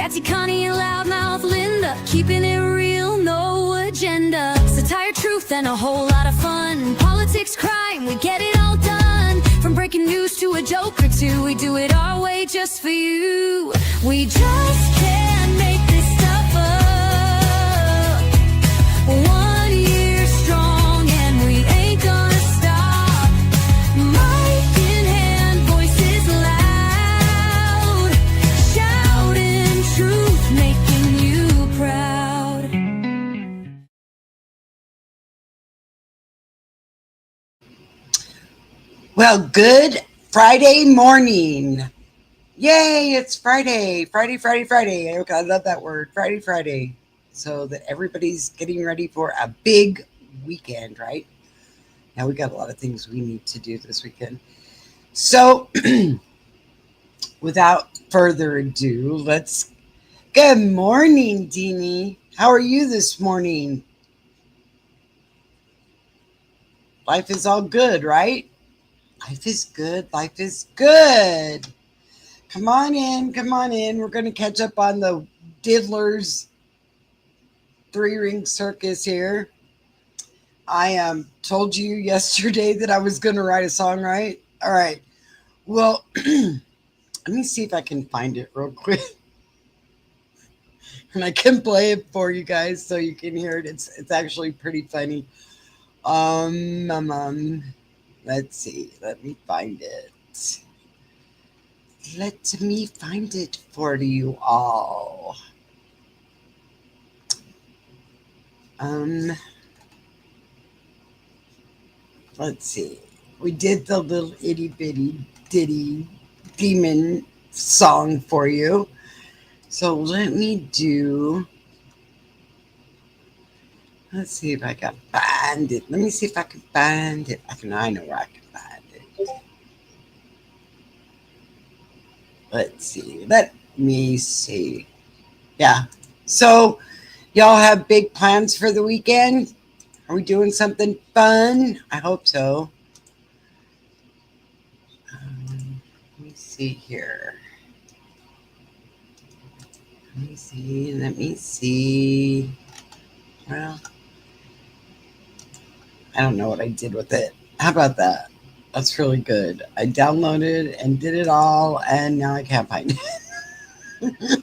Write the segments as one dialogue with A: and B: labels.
A: Patsy, Connie, and loudmouth Linda, keeping it real, no agenda. Satire, truth, and a whole lot of fun. Politics, crime, we get it all done. From breaking news to a joke or two, we do it our way just for you. We just can't make this stuff up. 1 year strong and we ain't gonna stop. Mic in hand, voices loud, shouting truth, making you proud.
B: Well, good Friday morning. Yay, it's Friday. Friday. I love that word, Friday. So that everybody's getting ready for a big weekend, right? Now we got a lot of things we need to do this weekend. So without further ado, good morning, Deanie. How are you this morning? Life is all good, right? Life is good. Come on in. We're going to catch up on the Diddler's 3-ring circus here. I told you yesterday that I was going to write a song, right? All right. Well, let me see if I can find it real quick. And I can play it for you guys so you can hear it. It's actually pretty funny. Let's see. Let me find it. Let me find it for you all. Let's see. We did the little itty bitty Diddy demon song for you. So let me do. Let's see if I can find it. Let me see if I can find it. I know where I can find it. Let's see. Yeah. So, y'all have big plans for the weekend? Are we doing something fun? I hope so. Let me see here. Let me see. Well, I don't know what I did with it. How about that? That's really good. I downloaded and did it all, and now I can't find it.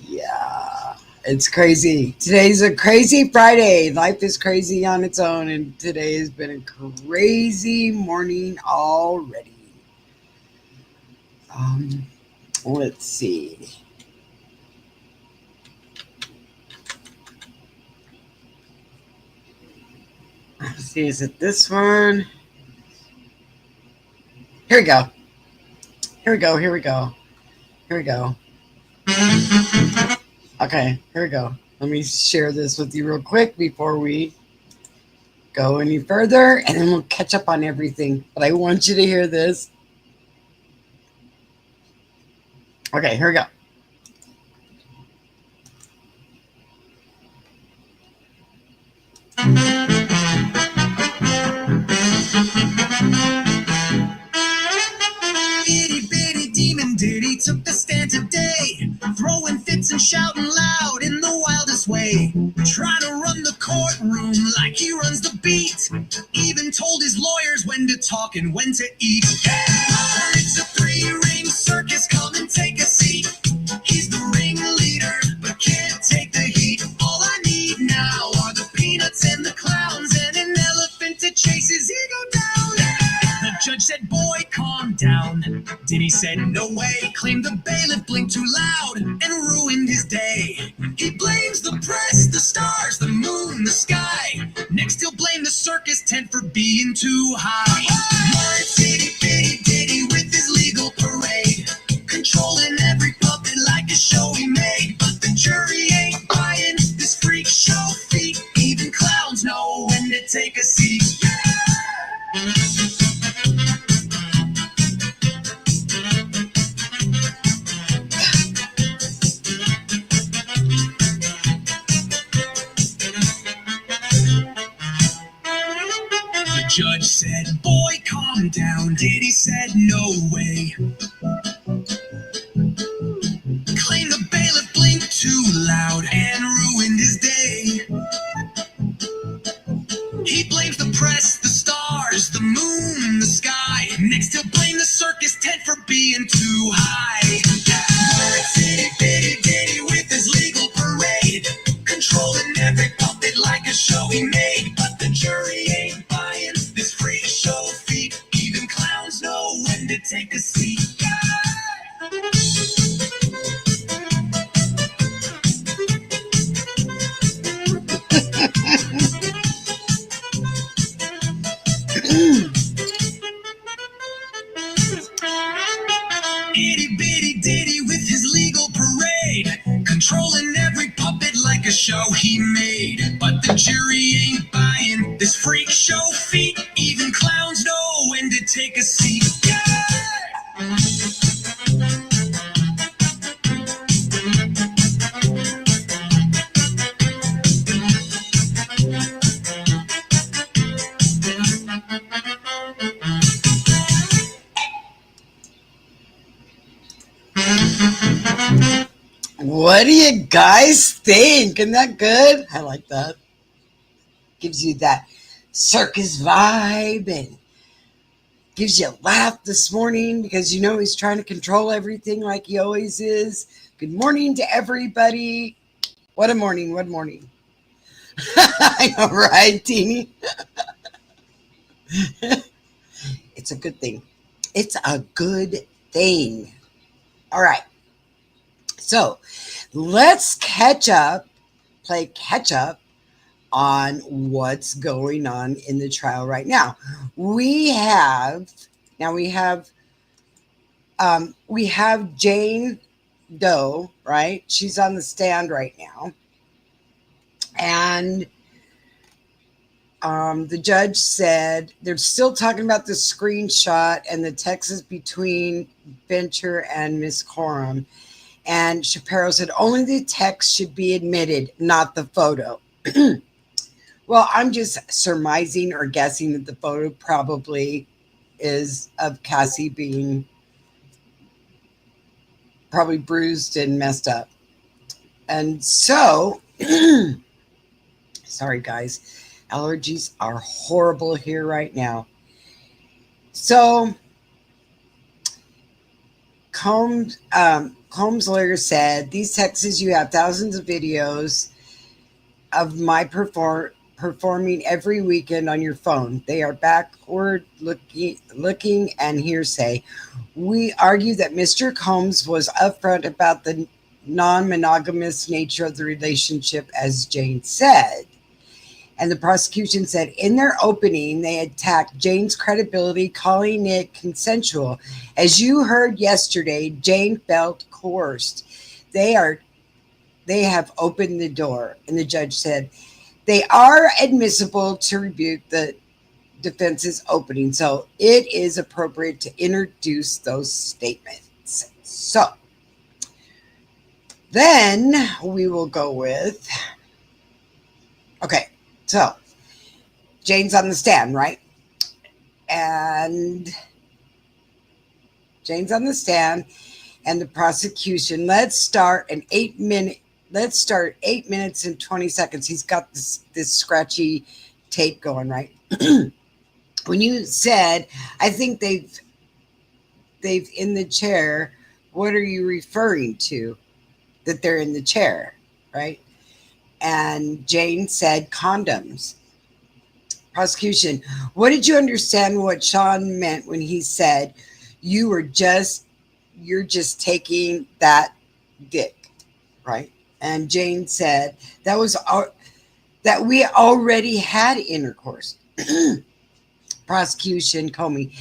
B: Yeah, it's crazy. Today's a crazy Friday. Life is crazy on its own, and today has been a crazy morning already. Let's see. Let's see, is it this one? Here we go. Okay, here we go. Let me share this with you real quick before we go any further, and then we'll catch up on everything. But I want you to hear this. Okay, here we go.
C: Itty bitty demon Diddy took the stand today, throwing fits and shouting loud in the wildest way. Trying to run the courtroom like he runs the beat. Even told his lawyers when to talk and when to eat. Yeah, it's a 3-ring circus, come and take a seat. He's the ringleader, but can't take the heat. All I need now are the peanuts and the clowns and an elephant to chase his ego down. The judge said, boy, calm down. Diddy said, no way. Claimed the bailiff blinked too loud and ruined his day. He blames the press, the stars, the moon, the sky. Next he'll blame the circus tent for being too high. Lawrence itty bitty Diddy with his legal parade, controlling every puppet like a show he made. But the jury ain't buying this freak show feat. Even clowns know when to take a seat. Judge said, boy, calm down. Diddy said, no way. being too high. Itty bitty Diddy with his legal parade, controlling every puppet like a show he made. But the jury ain't buying this freak show feat. Even clowns know when to take a seat. Itty bitty Diddy with his legal parade, controlling every puppet like a show he made. But the jury ain't buying this freak show feat. Even clowns know when to take a seat.
B: What do you guys think? Isn't that good? I like that. Gives you that circus vibe and gives you a laugh this morning because you know he's trying to control everything like he always is. Good morning to everybody. What a morning. What a morning. I know, right, Teeny? It's a good thing. It's a good thing. All right. So let's play catch up on what's going on in the trial right now. We have Jane Doe, right? She's on the stand right now. And the judge said they're still talking about the screenshot and the texts between Venture and Miss Courtroom. And Shapiro said only the text should be admitted, not the photo. Well, I'm just surmising or guessing that the photo probably is of Cassie being probably bruised and messed up. And so, sorry guys, allergies are horrible here right now. So, Combs' lawyer said, these texts, you have thousands of videos of my performing every weekend on your phone. They are backward looking and hearsay. We argue that Mr. Combs was upfront about the non-monogamous nature of the relationship, as Jane said. And the prosecution said in their opening, they attacked Jane's credibility, calling it consensual. As you heard yesterday, Jane felt coerced. They have opened the door. And the judge said, they are admissible to rebuke the defense's opening. So it is appropriate to introduce those statements. So then we will go with, okay. So, Jane's on the stand, right? And Jane's on the stand, and the prosecution. Let's start 8 minutes and 20 seconds. He's got this scratchy tape going, right? When you said, I think they've in the chair. What are you referring to? That they're in the chair, right? And Jane said condoms. Prosecution, what did you understand what Sean meant when he said you're just taking that dick, right? And Jane said that we already had intercourse. Prosecution, Comey.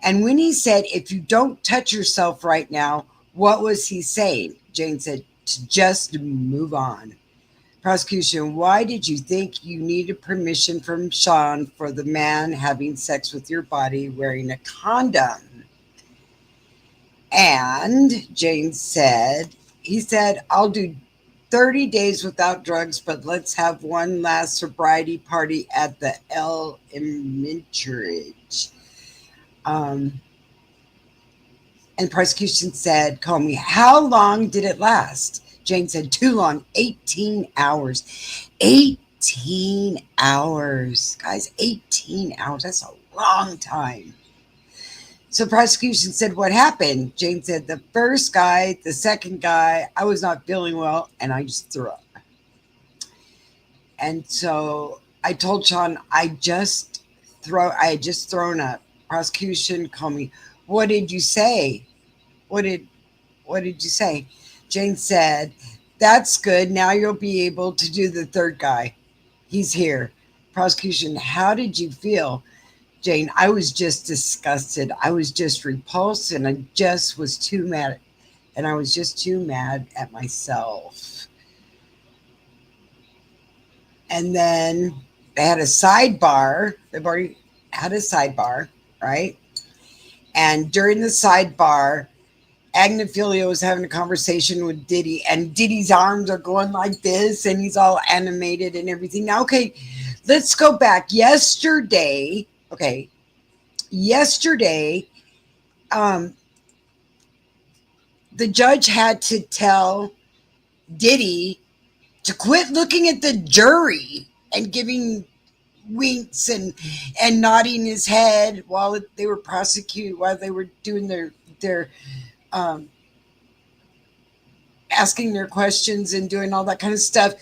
B: And when he said, if you don't touch yourself right now, what was he saying? Jane said, to just move on. Prosecution, why did you think you needed permission from Sean for the man having sex with your body wearing a condom? And Jane said, he said, I'll do 30 days without drugs, but let's have one last sobriety party at the Elementary. And prosecution said, call me, how long did it last? Jane said, too long, 18 hours. 18 hours. Guys, 18 hours. That's a long time. So prosecution said, what happened? Jane said, the first guy, the second guy, I was not feeling well and I just threw up. And so I told Sean, I had just thrown up. Prosecution called me. What did you say? What did you say? Jane said, that's good. Now you'll be able to do the third guy. He's here. Prosecution, how did you feel? Jane, I was just disgusted. I was just repulsed and I just was too mad. And I was just too mad at myself. And then they had a sidebar. They've already had a sidebar, right? And during the sidebar, Agnifilio was having a conversation with Diddy, and Diddy's arms are going like this, and he's all animated and everything. Now, okay, let's go back. Yesterday, the judge had to tell Diddy to quit looking at the jury and giving winks and nodding his head while they were while they were doing their asking their questions and doing all that kind of stuff.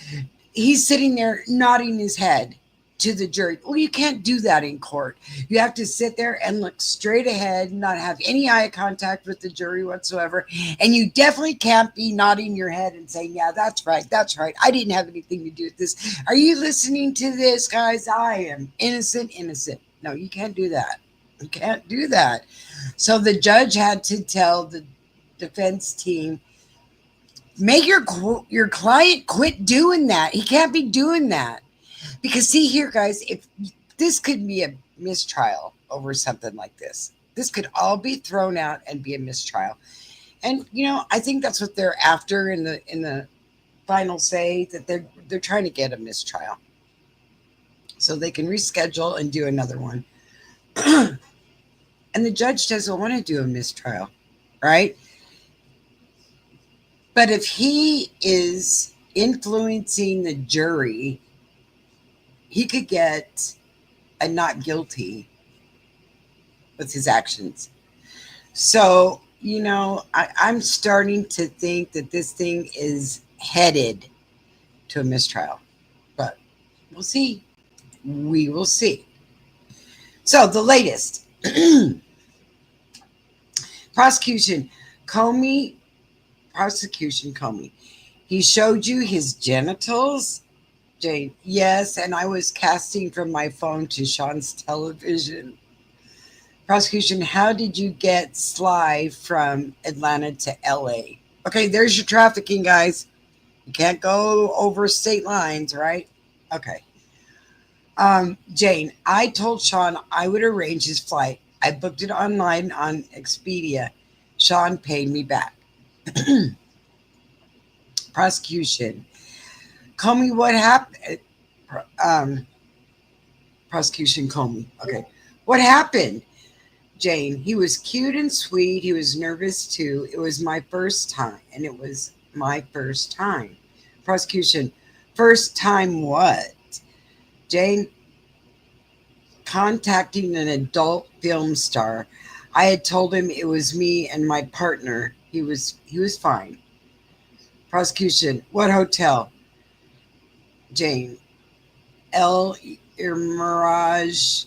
B: He's sitting there nodding his head to the jury. Well, you can't do that in court. You have to sit there and look straight ahead, not have any eye contact with the jury whatsoever. And you definitely can't be nodding your head and saying, yeah, that's right. That's right. I didn't have anything to do with this. Are you listening to this, guys? I am innocent. No, you can't do that. You can't do that. So the judge had to tell the defense team, make your client quit doing that. He can't be doing that. Because see here, guys, if this could be a mistrial over something like this, this could all be thrown out and be a mistrial. And I think that's what they're after in the final say, that they're trying to get a mistrial so they can reschedule and do another one. And the judge doesn't want to do a mistrial, right? But if he is influencing the jury, he could get a not guilty with his actions. So, I'm starting to think that this thing is headed to a mistrial. But we'll see. We will see. So, the latest. Prosecution Comey. He showed you his genitals? Jane, yes, and I was casting from my phone to Sean's television. Prosecution, how did you get Sly from Atlanta to LA? Okay, there's your trafficking, guys. You can't go over state lines, right? Okay. Jane, I told Sean I would arrange his flight. I booked it online on Expedia. Sean paid me back. Prosecution. Comey, what happened? Prosecution Comey. Okay. What happened? Jane, he was cute and sweet. He was nervous too. It was my first time. Prosecution. First time what? Jane, contacting an adult film star. I had told him it was me and my partner. He was fine. Prosecution. What hotel? Jane, El Mirage,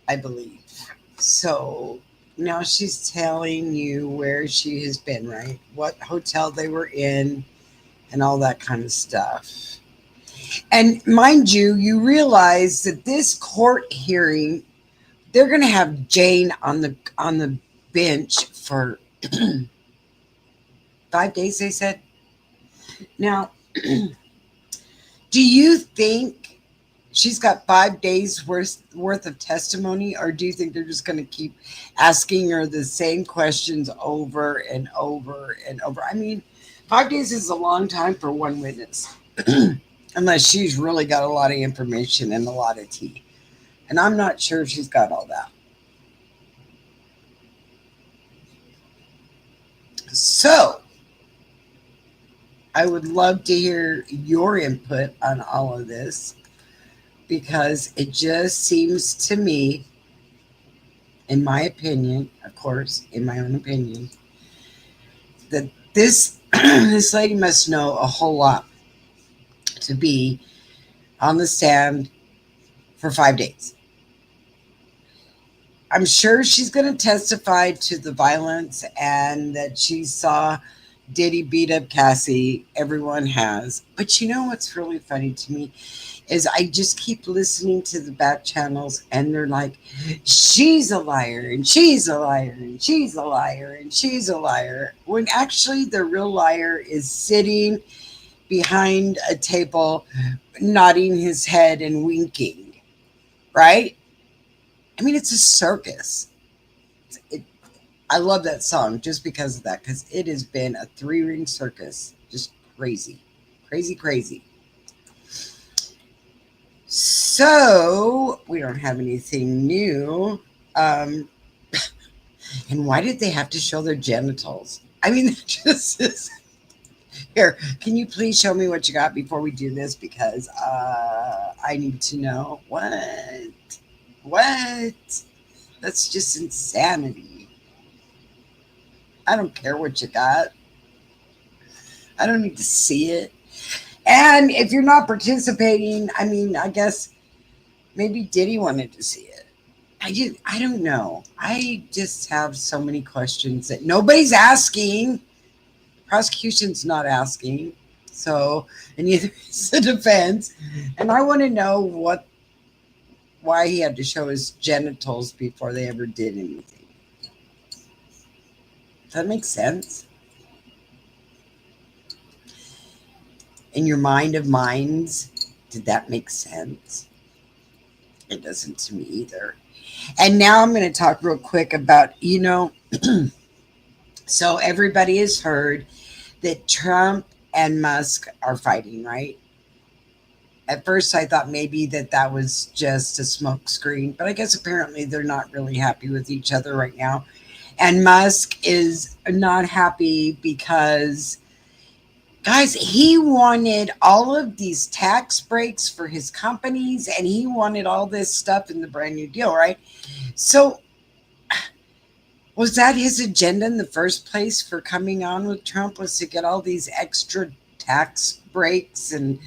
B: I believe. So now she's telling you where she has been, right? What hotel they were in and all that kind of stuff. And mind you, you realize that this court hearing, they're going to have Jane on the bench for 5 days, they said. Now, do you think she's got 5 days worth of testimony, or do you think they're just going to keep asking her the same questions over and over and over? I mean, 5 days is a long time for one witness, unless she's really got a lot of information and a lot of tea. And I'm not sure if she's got all that. So, I would love to hear your input on all of this, because it just seems to me in my opinion, of course, in my own opinion, that this this lady must know a whole lot to be on the stand for 5 days. I'm sure she's going to testify to the violence and that she saw Diddy beat up Cassie. Everyone has. But you know what's really funny to me is I just keep listening to the back channels and they're like, she's a liar and she's a liar and she's a liar and she's a liar. When actually the real liar is sitting behind a table, nodding his head and winking, right? I mean, it's a circus. It, I love that song just because of that, because it has been a three-ring circus. Just crazy. Crazy, crazy. So, we don't have anything new. And why did they have to show their genitals? I mean, that just is... Here, can you please show me what you got before we do this? Because I need to know. What? That's just insanity. I don't care what you got. I don't need to see it. And if you're not participating, I mean, I guess maybe Diddy wanted to see it. I don't know. I just have so many questions that nobody's asking. Prosecution's not asking. So, and neither is the defense. And I want to know why he had to show his genitals before they ever did anything. Does that make sense? In your mind of minds, did that make sense? It doesn't to me either. And now I'm going to talk real quick about, so everybody has heard that Trump and Musk are fighting, right? At first, I thought maybe that was just a smoke screen, but I guess apparently they're not really happy with each other right now. And Musk is not happy because, guys, he wanted all of these tax breaks for his companies and he wanted all this stuff in the brand new deal, right? So was that his agenda in the first place for coming on with Trump, was to get all these extra tax breaks and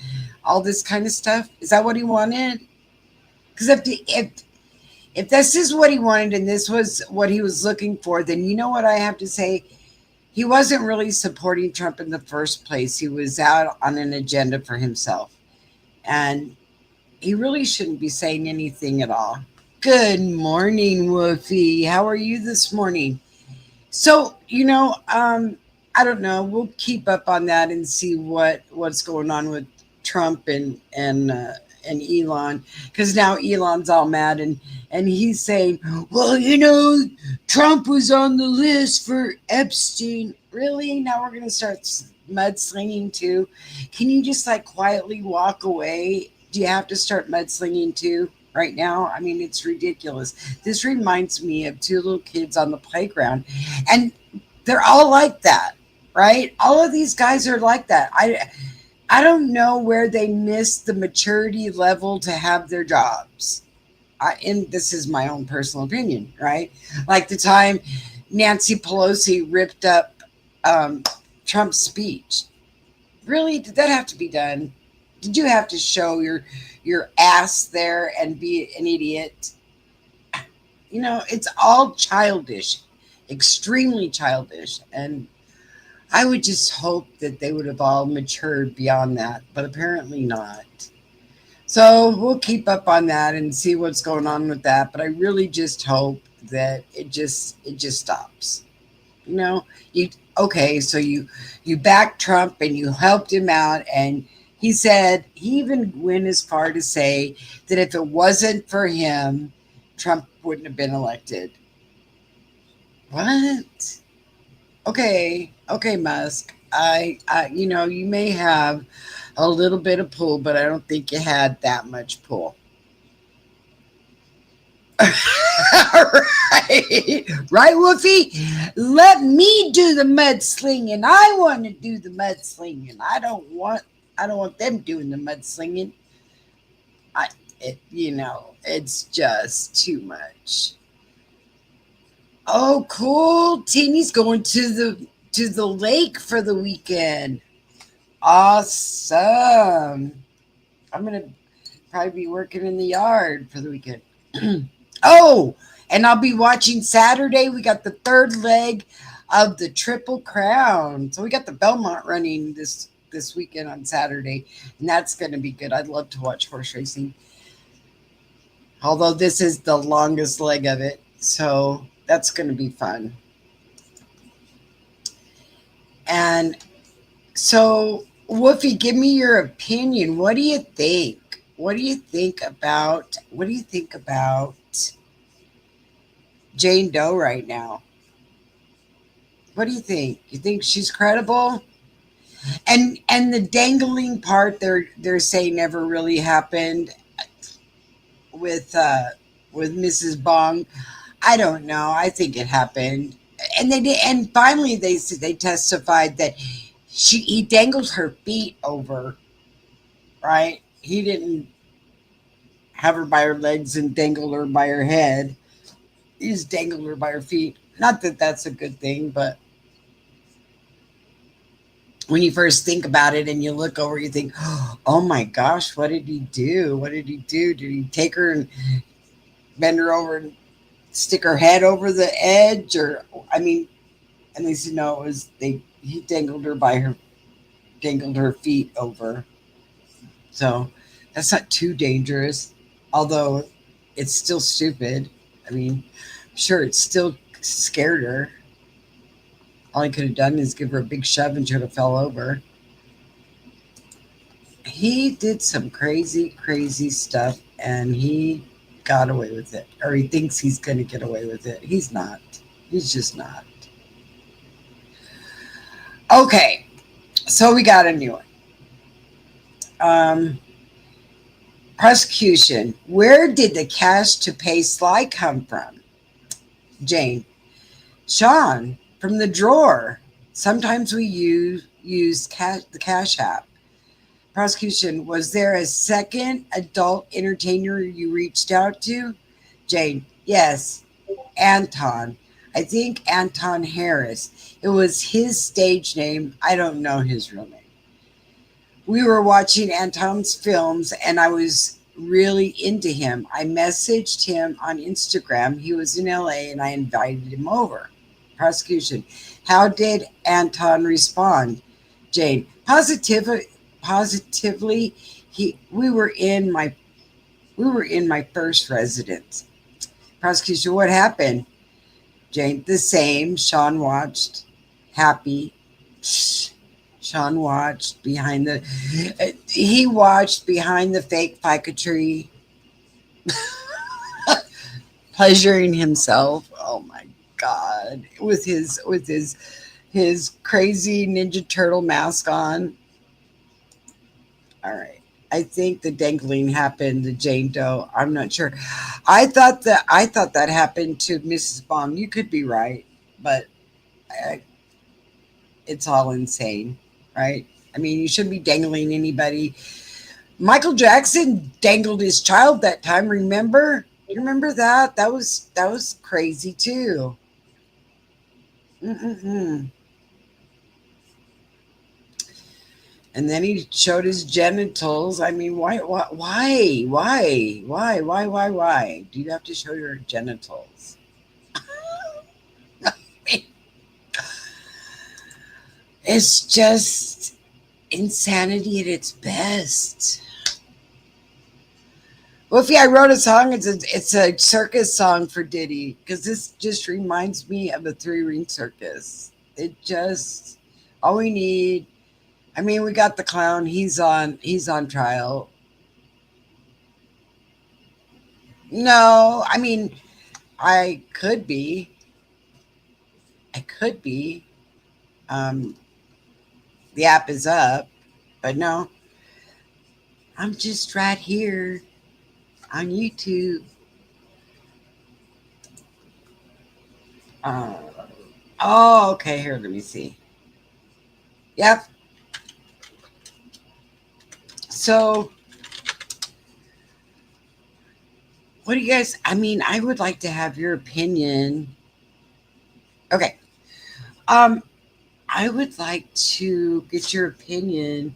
B: all this kind of stuff? Is that what he wanted? Because if this is what he wanted and this was what he was looking for, then you know what I have to say? He wasn't really supporting Trump in the first place. He was out on an agenda for himself. And he really shouldn't be saying anything at all. Good morning, Woofy. How are you this morning? So, I don't know. We'll keep up on that and see what's going on with Trump and Elon, because now Elon's all mad and he's saying, well, Trump was on the list for Epstein. Really? Now we're going to start mudslinging too? Can you just quietly walk away? Do you have to start mudslinging too right now? I mean, it's ridiculous. This reminds me of two little kids on the playground, and they're all like that, right? All of these guys are like that. I don't know where they missed the maturity level to have their jobs. And this is my own personal opinion, right? Like the time Nancy Pelosi ripped up Trump's speech. Really? Did that have to be done? Did you have to show your ass there and be an idiot? It's all childish, extremely childish. And I would just hope that they would have all matured beyond that, but apparently not. So we'll keep up on that and see what's going on with that. But I really just hope that it just stops. So you backed Trump and you helped him out, and he said, he even went as far to say that if it wasn't for him, Trump wouldn't have been elected. What? Okay, Musk. You may have a little bit of pull, but I don't think you had that much pull. Right, Woofy? Let me do the mudslinging. I want to do the mudslinging. I don't want them doing the mudslinging. It's just too much. Oh, cool. Teeny's going to the lake for the weekend. Awesome. I'm gonna probably be working in the yard for the weekend. Oh, and I'll be watching Saturday. We got the third leg of the Triple Crown. So we got the Belmont running this weekend on Saturday, and that's going to be good. I'd love to watch horse racing. Although this is the longest leg of it, so that's going to be fun. And so, Woofy, give me your opinion. What do you think? What do you think about Jane Doe right now? What do you think? You think she's credible? And the dangling part they're saying never really happened with Mrs. Bong. I don't know. I think it happened. And they did, and finally they testified that he dangled her feet over, right? He didn't have her by her legs and dangle her by her head. He just dangled her by her feet. Not that that's a good thing, but when you first think about it and you look over, you think, oh my gosh, what did he do? What did he do? Did he take her and bend her over and stick her head over the edge? Or, I mean, and they said, no, he dangled her feet over. So that's not too dangerous, although it's still stupid. I mean, sure, it still scared her. All he could have done is give her a big shove and she would have fell over. He did some crazy, crazy stuff and he got away with it. Or he thinks he's going to get away with it. He's not. He's just not. Okay. So we got a new one. Prosecution. Where did the cash to pay Sly come from? Jane. Sean. From the drawer. Sometimes we use the Cash App. Prosecution, was there a second adult entertainer you reached out to? Jane, yes. Anton. I think Anton Harris. It was his stage name. I don't know his real name. We were watching Anton's films and I was really into him. I messaged him on Instagram. He was in LA and I invited him over. Prosecution. How did Anton respond? Jane. Positively. We were in my first residence. Prosecution. What happened? Jane. The same. Sean watched. Happy. Sean watched behind the. He watched behind the fake FICA tree, pleasuring himself. Oh my God, with his crazy Ninja Turtle mask on. All right. I think the dangling happened to Jane Doe. I'm not sure. I thought that happened to Mrs. Bong. You could be right, but it's all insane, right? I mean, you shouldn't be dangling anybody. Michael Jackson dangled his child that time. Remember? You remember that? That was crazy too. Mm-mm-mm. And then he showed his genitals. I mean, why? Do you have to show your genitals? It's just insanity at its best. Woofy, I wrote a song. It's a circus song for Diddy because this just reminds me of a 3-ring circus. It just all we need. I mean, we got the clown. He's on trial. No, I mean, I could be. The app is up, but no, I'm just right here on YouTube. Oh, okay. Here, let me see. Yep. So, what do you guys? I mean, I would like to have your opinion Okay. Um, I would like to get your opinion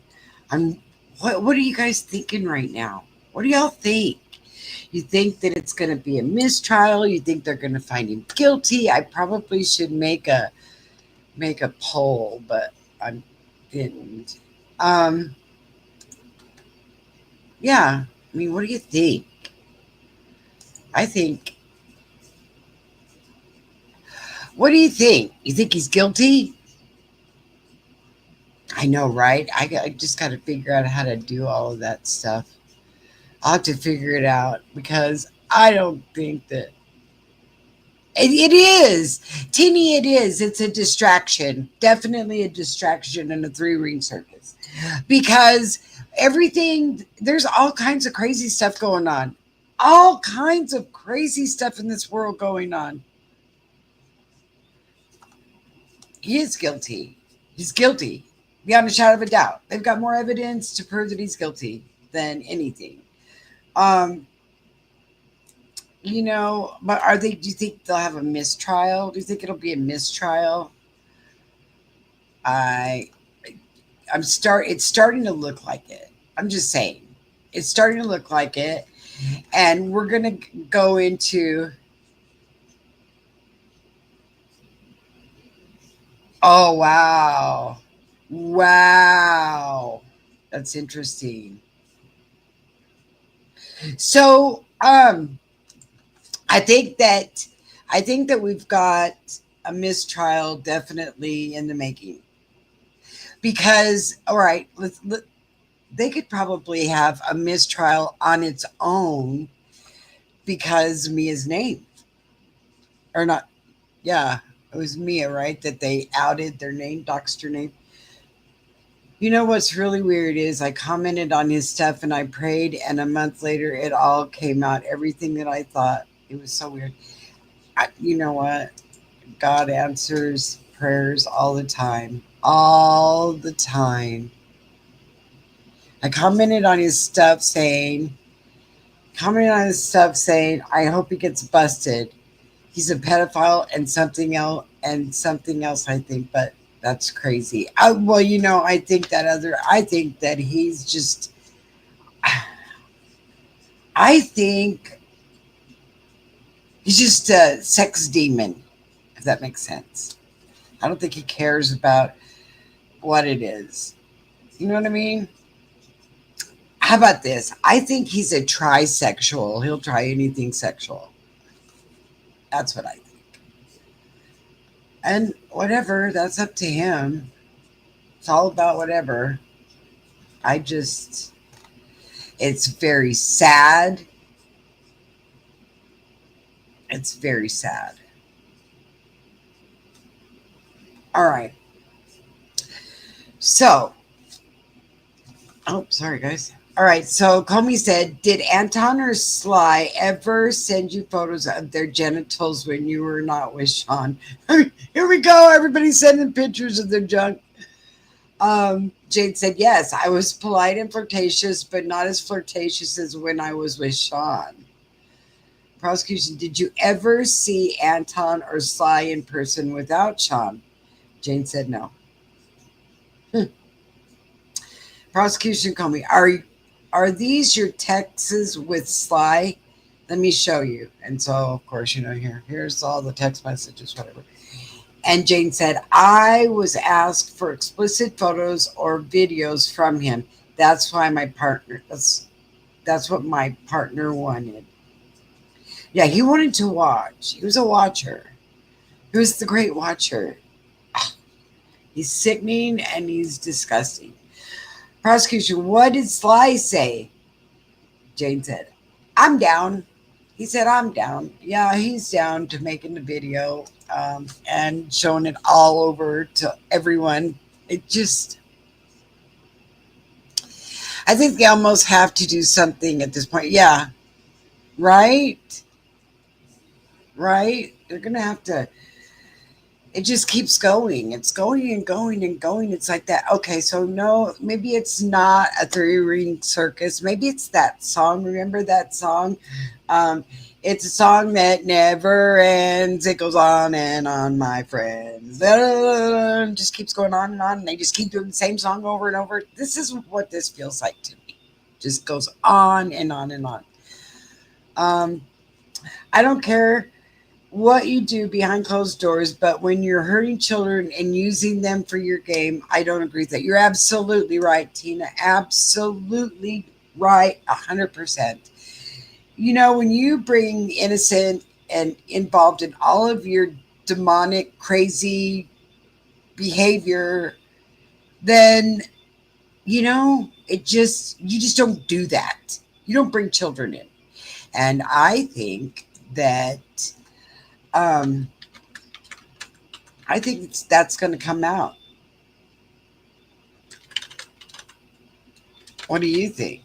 B: on what are you guys thinking right now? What do y'all think? You think that it's going to be a mistrial? You think they're going to find him guilty? I probably should make a poll, but I didn't. Um, yeah. I mean, what do you think? I think. What do you think? You think he's guilty? I know, right? I just got to figure out how to do all of that stuff. I'll have to figure it out because I don't think that it is. Teeny, it is. It's a distraction. Definitely a distraction in a three-ring circus. Because everything, there's all kinds of crazy stuff going on. All kinds of crazy stuff in this world going on. He is guilty. He's guilty. Beyond a shadow of a doubt. They've got more evidence to prove that he's guilty than anything. Um, but do you think they'll have a mistrial? Do you think it'll be a mistrial? I it's starting to look like it. I'm just saying. It's starting to look like it. And we're gonna go into oh wow. Wow. That's interesting. So I think that we've got a mistrial definitely in the making. Because all right, they could probably have a mistrial on its own because Mia's name. Or not. Yeah, it was Mia, right? That they outed their name, doxed her name. You know what's really weird is I commented on his stuff and I prayed, and a month later it all came out. Everything that I thought. It was so weird. You know what? God answers prayers all the time. All the time. I commented on his stuff saying, I hope he gets busted. He's a pedophile and something else, I think, but that's crazy. I think that he's just, I think he's just a sex demon, if that makes sense. I don't think he cares about what it is. You know what I mean? How about this? I think he's a trisexual. He'll try anything sexual. That's what I think. And whatever, that's up to him. It's all about whatever. It's very sad. It's very sad. All right. So, sorry, guys. All right. So, Comey said, did Anton or Sly ever send you photos of their genitals when you were not with Sean? Here we go. Everybody's sending pictures of their junk. Jade said, yes, I was polite and flirtatious, but not as flirtatious as when I was with Sean. Prosecution, did you ever see Anton or Sly in person without Sean? Jane said no. Prosecution, call me. Are these your texts with Sly? Let me show you. And so, of course, here's all the text messages, whatever. And Jane said, I was asked for explicit photos or videos from him. That's why that's what my partner wanted. Yeah, he wanted to watch. He was a watcher. He was the great watcher. He's sickening and he's disgusting. Prosecution, what did Sly say? Jane said, I'm down. He said, I'm down. Yeah, he's down to making the video and showing it all over to everyone. I think they almost have to do something at this point. Yeah. Right? They're going to have to. it just keeps going. It's going and going and going. It's like that. Okay, so no, maybe it's not a three-ring circus. Maybe it's that song. Remember that song? Um, it's a song that never ends. It goes on and on, my friends. Just keeps going on and on. And they just keep doing the same song over and over. This is what this feels like to me. Just goes on and on and on. Um, I don't care what you do behind closed doors, but when you're hurting children and using them for your game, I don't agree with that. You're absolutely right, Tina. Absolutely right, 100%. You know, when you bring innocent and involved in all of your demonic, crazy behavior, then, you know, you just don't do that. You don't bring children in. And I think that um, that's going to come out. What do you think?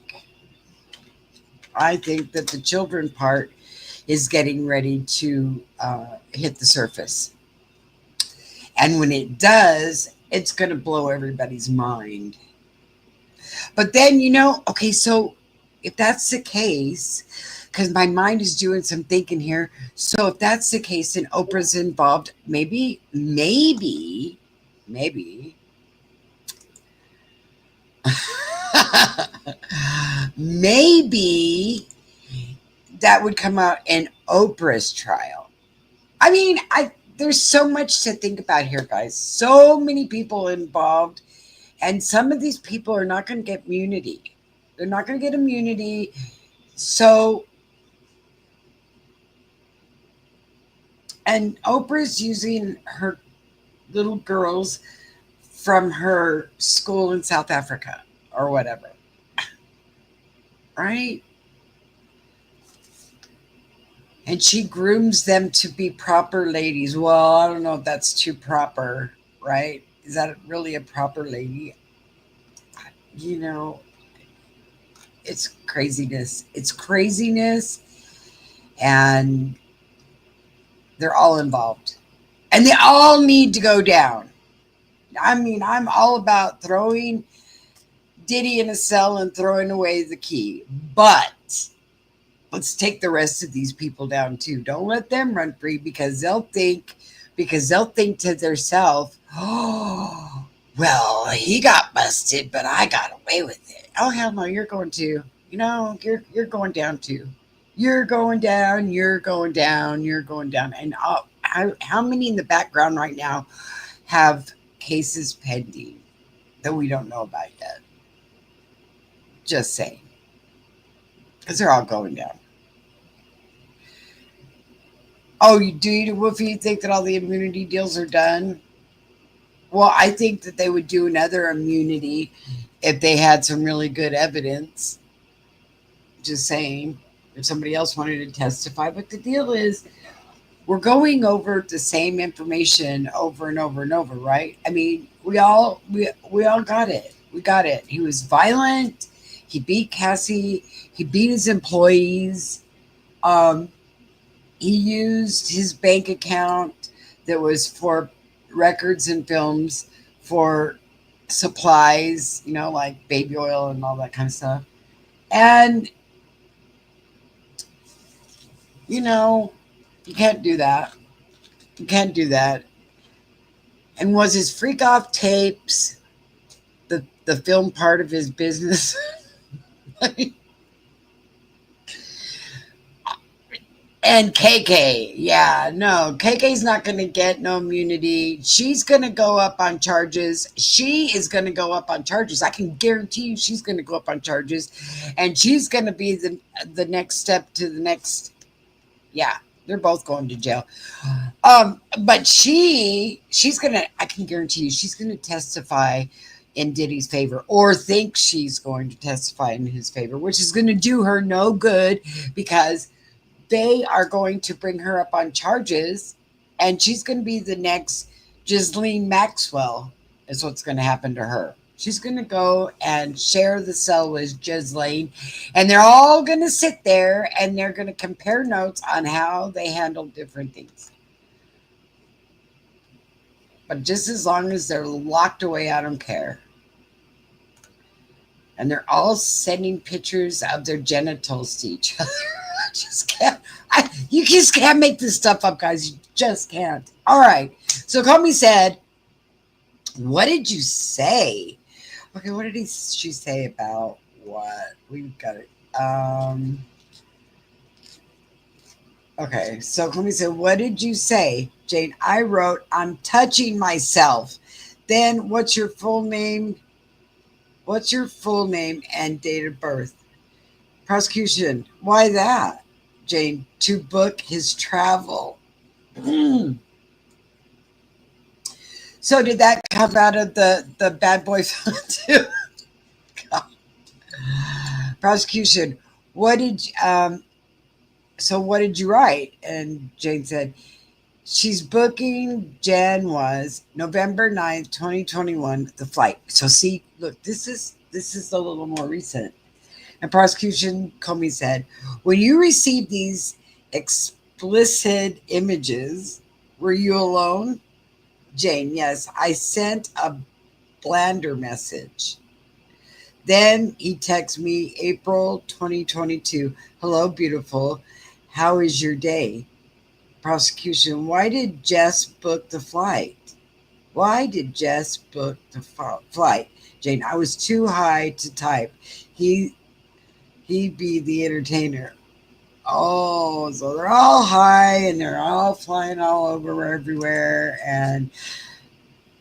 B: I think that the children part is getting ready to hit the surface. And when it does, it's going to blow everybody's mind. But then, you know, okay, so if that's the case, because my mind is doing some thinking here. So if that's the case and Oprah's involved, maybe, maybe that would come out in Oprah's trial. I mean, there's so much to think about here, guys. So many people involved, and some of these people are not going to get immunity. They're not going to get immunity. So, and Oprah's using her little girls from her school in South Africa or whatever. Right? And she grooms them to be proper ladies. Well, I don't know if that's too proper, right? Is that really a proper lady? You know, it's craziness. It's craziness. And they're all involved. And they all need to go down. I mean, I'm all about throwing Diddy in a cell and throwing away the key. But let's take the rest of these people down too. Don't let them run free because they'll think to themselves, oh, well, he got busted, but I got away with it. Oh, hell no, you're going to. You know, you're going down too. You're going down, you're going down, you're going down. And how many in the background right now have cases pending that we don't know about yet? Just saying. Because they're all going down. Oh, do you, Wolfie, you think that all the immunity deals are done? Well, I think that they would do another immunity if they had some really good evidence. Just saying, if somebody else wanted to testify. But the deal is, we're going over the same information over and over and over, right? I mean, we all got it. We got it. He was violent. He beat Cassie. He beat his employees. He used his bank account that was for records and films for supplies, you know, like baby oil and all that kind of stuff. And, you know, you can't do that. You can't do that. And was his freak off tapes the film part of his business? And KK, yeah, no, KK's not going to get no immunity. She's going to go up on charges. She is going to go up on charges. I can guarantee you she's going to go up on charges. And she's going to be the next step to the next. Yeah, they're both going to jail. But she's going to, I can guarantee you, she's going to testify in Diddy's favor, or think she's going to testify in his favor, which is going to do her no good because they are going to bring her up on charges, and she's going to be the next Ghislaine Maxwell is what's going to happen to her. She's going to go and share the cell with Ghislaine, and they're all going to sit there, and they're going to compare notes on how they handle different things. But just as long as they're locked away, I don't care. And they're all sending pictures of their genitals to each other. I just can't. You just can't make this stuff up, guys. You just can't. All right. So Comey said, what did you say? Okay, what did she say about what? We've got it. Okay, so Comey said, what did you say? Jane, I wrote, I'm touching myself. Then what's your full name? What's your full name and date of birth? Prosecution, why that? Jane, to book his travel. So did that come out of the bad boy film too? Prosecution, what did so what did you write? And Jane said, she's booking, Jan was November 9th, 2021, the flight. So see, look, this is a little more recent. And prosecution, Comey said, when you received these explicit images, were you alone? Jane, yes, I sent a blander message. Then he texted me April 2022. Hello, beautiful. How is your day? Prosecution, why did Jess book the flight? Why did Jess book the flight? Jane, I was too high to type. He'd be the entertainer. Oh, so they're all high and they're all flying all over everywhere. And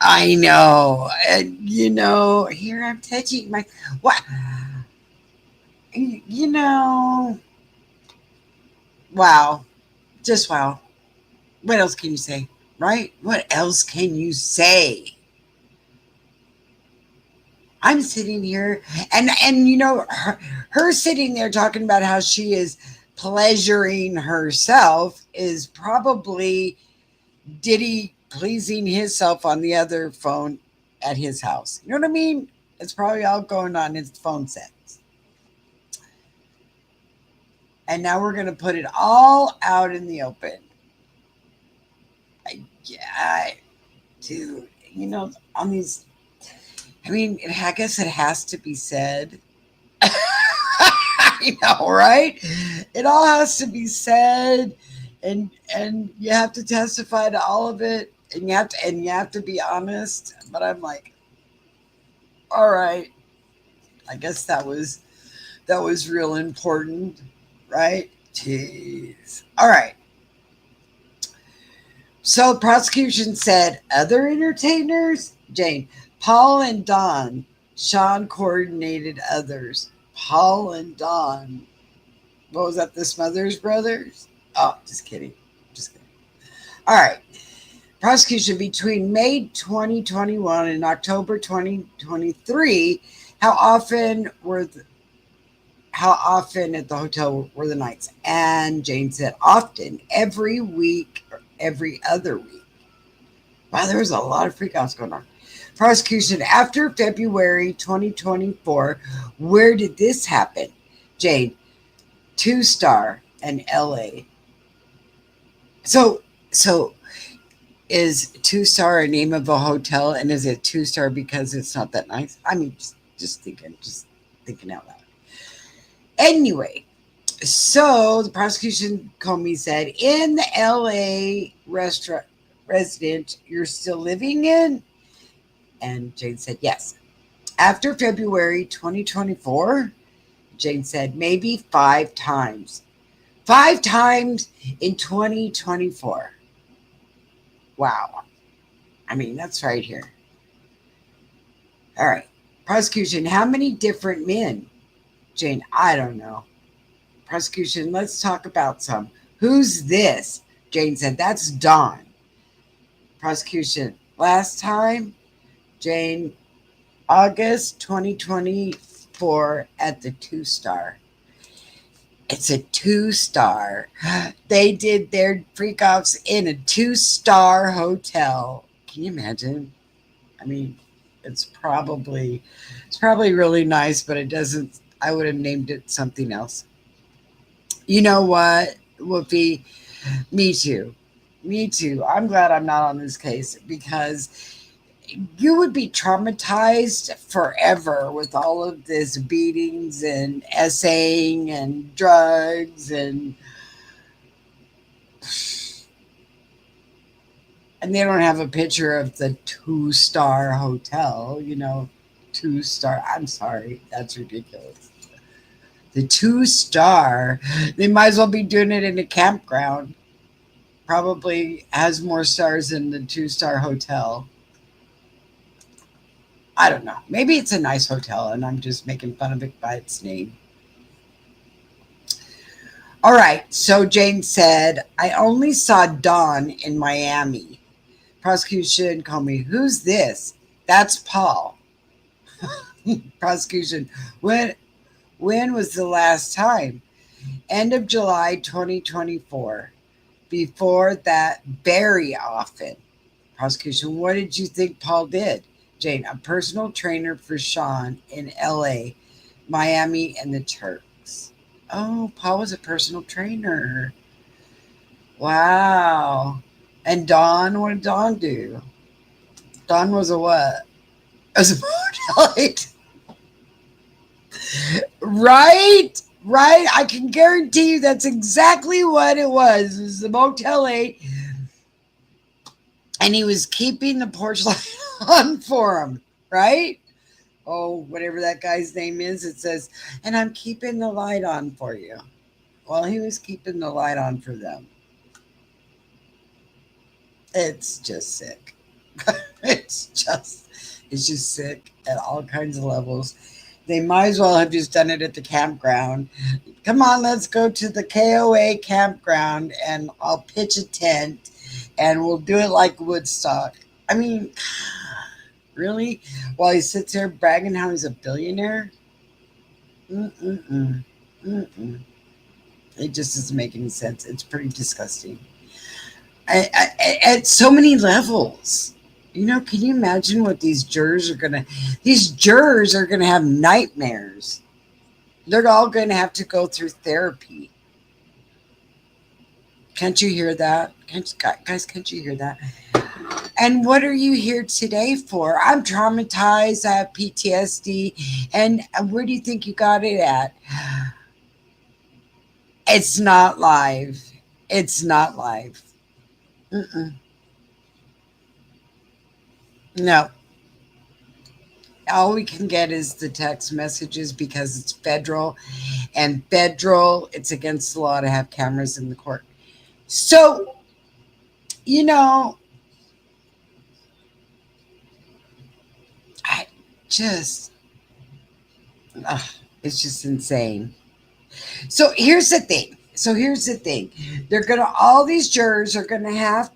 B: I know, and here I'm touching my, what? Wow. Just wow. What else can you say? Right? What else can you say? I'm sitting here and her sitting there talking about how she is pleasuring herself is probably Diddy pleasing himself on the other phone at his house. You know what I mean? It's probably all going on his phone settings. And now we're going to put it all out in the open. Dude, on these, I guess it has to be said. I know, right? It all has to be said, and you have to testify to all of it, and you have to be honest. But I'm like, all right, I guess that was real important, right? Jeez. All right. So prosecution said other entertainers, Jane, Paul and Don, Sean coordinated others. Paul and Don. What was that? The Smothers Brothers? Oh, just kidding. All right. Prosecution between May 2021 and October 2023. How often at the hotel were the nights? And Jane said often, every week or every other week. Wow, there was a lot of freakouts going on. Prosecution after February 2024. Where did this happen? Jane, 2-Star and LA. So is 2-Star a name of a hotel, and is it 2-Star because it's not that nice? Just thinking out loud. Anyway, so the prosecution, Comey said, in the LA residence you're still living in? And Jane said, yes. After February 2024, Jane said, maybe 5 times. 5 times in 2024. Wow. That's right here. All right. Prosecution, how many different men? Jane, I don't know. Prosecution, let's talk about some. Who's this? Jane said, that's Don. Prosecution, last time? Jane, August 2024 at the 2-Star. It's a 2-Star. They did their freak-offs in a 2-Star hotel. Can you imagine? It's probably really nice, but it doesn't. I would have named it something else. You know what, Whoopi? Me too. Me too. I'm glad I'm not on this case because you would be traumatized forever with all of this beatings and essaying and drugs and they don't have a picture of the 2-star hotel, 2-star. I'm sorry, that's ridiculous. The 2-star, they might as well be doing it in a campground. Probably has more stars than the 2-star hotel. I don't know. Maybe it's a nice hotel and I'm just making fun of it by its name. All right. So Jane said, I only saw Dawn in Miami. Prosecution called me, who's this? That's Paul. Prosecution, when was the last time? End of July 2024. Before that, very often. Prosecution, what did you think Paul did? Jane, a personal trainer for Sean in LA, Miami, and the Turks. Oh, Paul was a personal trainer. Wow. And Dawn, what did Dawn do? Dawn was a what? As a motel aide. Right? Right? I can guarantee you that's exactly what it was. It was the Motel 8. And he was keeping the porch light on for him, right? Oh, whatever that guy's name is, it says, and I'm keeping the light on for you. Well, he was keeping the light on for them. It's just sick. It's just sick at all kinds of levels. They might as well have just done it at the campground. Come on, let's go to the KOA campground and I'll pitch a tent and we'll do it like Woodstock. I mean, really? While he sits there bragging how he's a billionaire? Mm-mm-mm. Mm-mm. It just doesn't make any sense. It's pretty disgusting. At so many levels. Can you imagine what these jurors are going to have nightmares. They're all going to have to go through therapy. Can't you hear that? Guys, can't you hear that? And what are you here today for? I'm traumatized. I have PTSD. And where do you think you got it at? It's not live. It's not live. Mm-mm. No. All we can get is the text messages because it's federal. And federal, it's against the law to have cameras in the court. So, I just, it's just insane. So here's the thing. All these jurors are going to have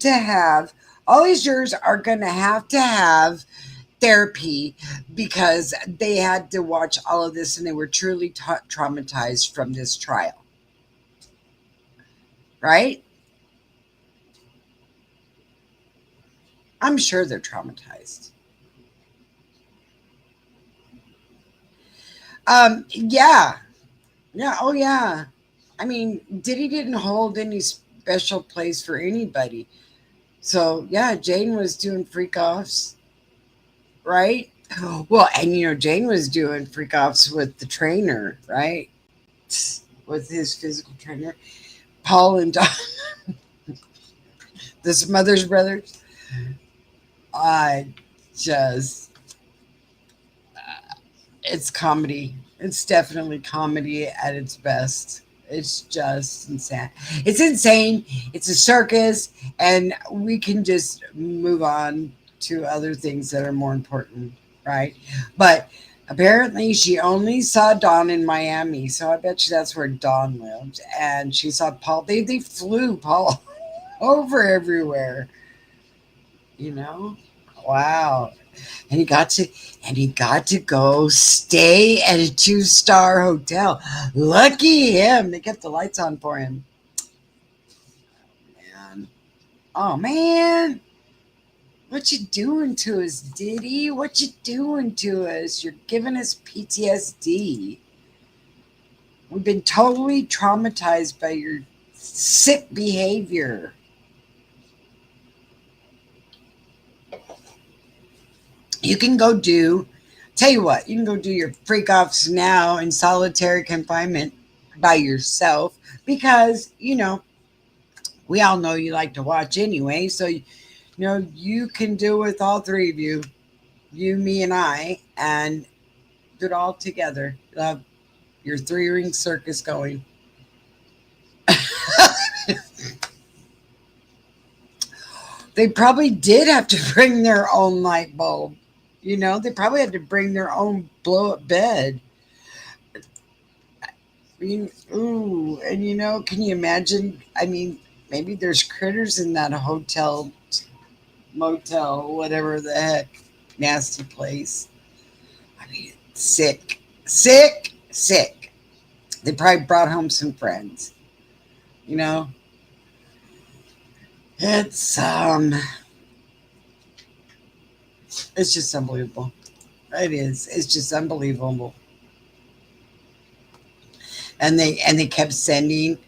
B: therapy because they had to watch all of this and they were truly traumatized from this trial. Right? I'm sure they're traumatized. Yeah. Oh, yeah. I mean, Diddy didn't hold any special place for anybody. So, yeah, Jane was doing freak offs, right? Well, and, Jane was doing freak offs with the trainer, right? With his physical trainer. Paul and Don, the Smothers Brothers. It's comedy. It's definitely comedy at its best. It's just insane. It's insane. It's a circus, and we can just move on to other things that are more important, right? But apparently, she only saw Dawn in Miami, so I bet you that's where Dawn lived. And she saw Paul. They flew Paul over everywhere. Wow. And he got to go stay at a 2-star hotel. Lucky him. They kept the lights on for him. Oh man. What you doing to us, Diddy? What you doing to us? You're giving us PTSD. We've been totally traumatized by your sick behavior. You can go tell you what, you can go do your freak offs now in solitary confinement by yourself because, we all know you like to watch anyway. So, you can do with all three of you, me, and I, and do it all together. You'll have your three-ring circus going. They probably did have to bring their own light bulb. They probably had to bring their own blow up bed. I mean, ooh, and can you imagine? I mean, maybe there's critters in that hotel, motel, whatever the heck, nasty place. I mean, sick, sick, sick. They probably brought home some friends. You know, it's it's just unbelievable. It is. It's just unbelievable. And they kept sending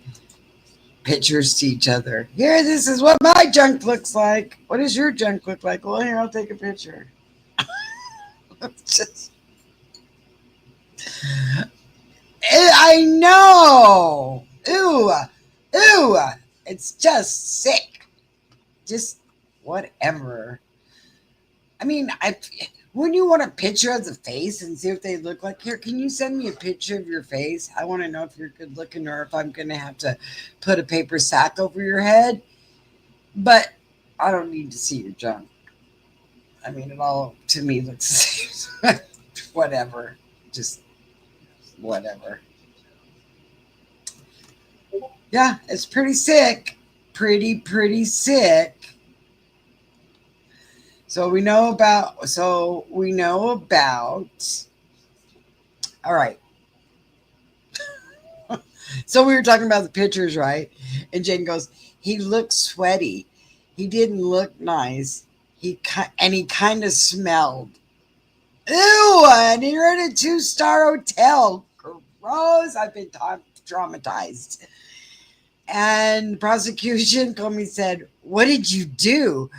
B: pictures to each other. Here, this is what my junk looks like. What does your junk look like? Well, here, I'll take a picture. It's just, I know. Ooh, ooh. It's just sick. Just whatever. I mean, wouldn't you want a picture of the face and see if they look like? Here, can you send me a picture of your face? I want to know if you're good looking or if I'm going to have to put a paper sack over your head. But I don't need to see your junk. I mean, it all to me looks the same. Whatever. Just whatever. Yeah, it's pretty sick. Pretty sick. So we know about, all right. So we were talking about the pictures, right? And Jane goes, he looked sweaty. He didn't look nice. He kind of smelled. Ew, and you're in a 2-star hotel. Gross. I've been traumatized. And prosecution called me and said, what did you do?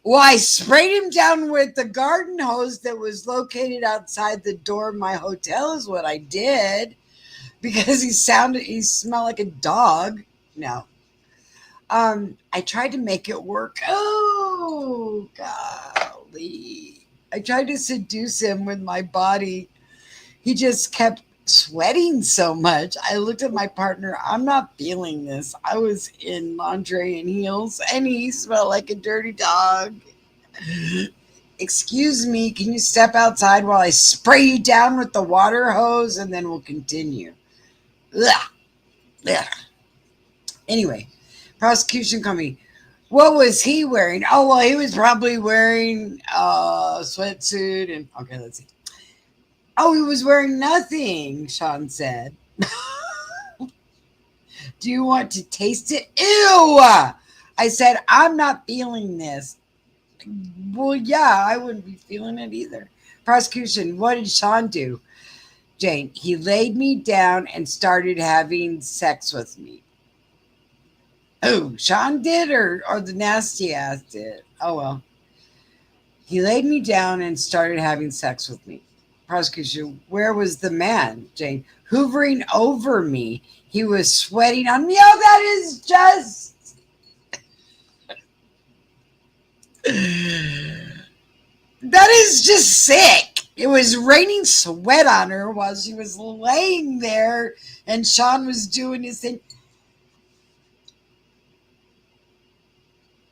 B: Well, I sprayed him down with the garden hose that was located outside the door of my hotel is what I did because he smelled like a dog. No. I tried to make it work. Oh, golly. I tried to seduce him with my body. He just kept sweating so much. I looked at my partner. I'm not feeling this. I was in lingerie and heels, and he smelled like a dirty dog. Excuse me, can you step outside while I spray you down with the water hose, and then we'll continue. Ugh. Ugh. Anyway, prosecution coming. What was he wearing? Oh, well, he was probably wearing a sweatsuit. And okay, let's see. Oh, he was wearing nothing, Sean said. Do you want to taste it? Ew! I said, I'm not feeling this. Well, yeah, I wouldn't be feeling it either. Prosecution, what did Sean do? Jane, he laid me down and started having sex with me. Oh, Sean did or the nasty ass did? Oh, well. He laid me down and started having sex with me. Prosecution, where was the man? Jane, hoovering over me. He was sweating on me. Oh, that is just... That is just sick. It was raining sweat on her while she was laying there and Sean was doing his thing.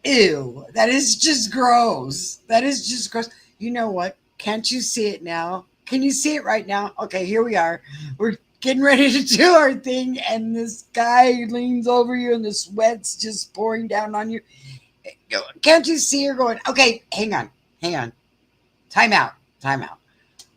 B: Ew, that is just gross. That is just gross. You know what? Can't you see it now? Can you see it right now? Okay, here we are. We're getting ready to do our thing, and this guy leans over you, and the sweat's just pouring down on you. Can't you see her going, okay, hang on. Time out.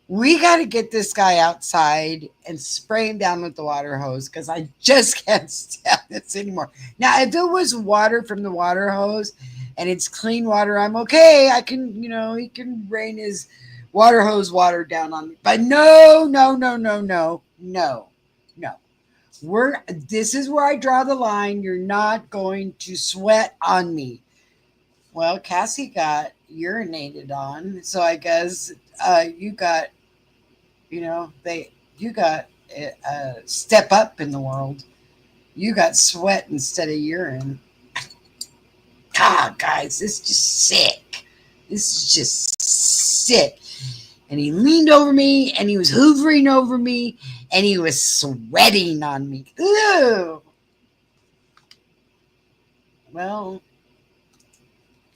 B: We got to get this guy outside and spray him down with the water hose because I just can't stand this anymore. Now, if it was water from the water hose and it's clean water, I'm okay. I can, he can rain his water hose water down on me. But no. This is where I draw the line. You're not going to sweat on me. Well, Cassie got urinated on. So I guess you got, you got a step up in the world. You got sweat instead of urine. God, guys, this is just sick. This is just sick. And he leaned over me and he was hoovering over me and he was sweating on me. Ew. Well,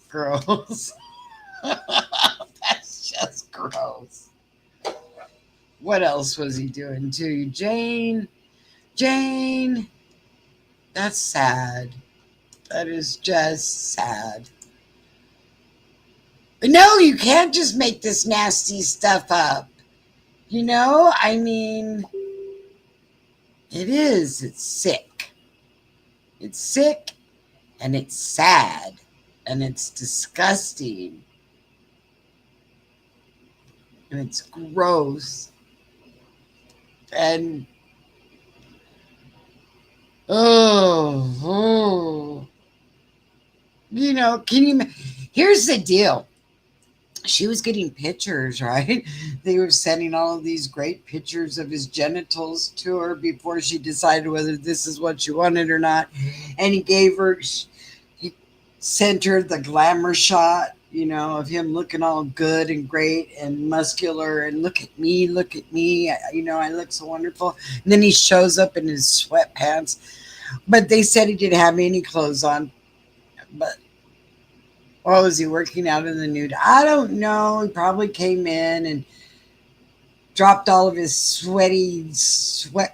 B: gross. That's just gross. What else was he doing to you? Jane, that's sad. That is just sad. But no, you can't just make this nasty stuff up. I mean, it is. It's sick. It's sick and it's sad and it's disgusting and it's gross. And oh, here's the deal. She was getting pictures, right? They were sending all of these great pictures of his genitals to her before she decided whether this is what she wanted or not. And he sent her the glamour shot, of him looking all good and great and muscular and look at me, I look so wonderful. And then he shows up in his sweatpants. But they said he didn't have any clothes on. But what was he working out in the nude? I don't know. He probably came in and dropped all of his sweat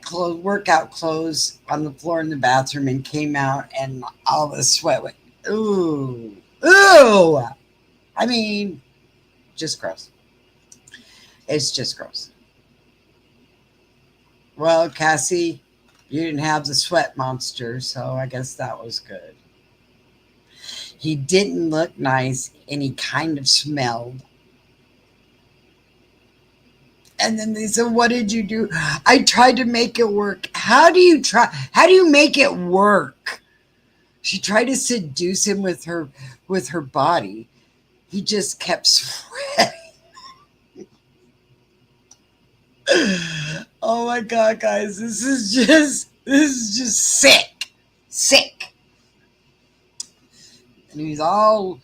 B: clothes, workout clothes on the floor in the bathroom and came out and all the sweat went, ooh. I mean, just gross. It's just gross. Well, Cassie, you didn't have the sweat monster, so I guess that was good. He didn't look nice and he kind of smelled. And then they said, what did you do? I tried to make it work. How do you make it work? She tried to seduce him with her body. He just kept sweating. Oh my God, guys, this is just sick. And he's all,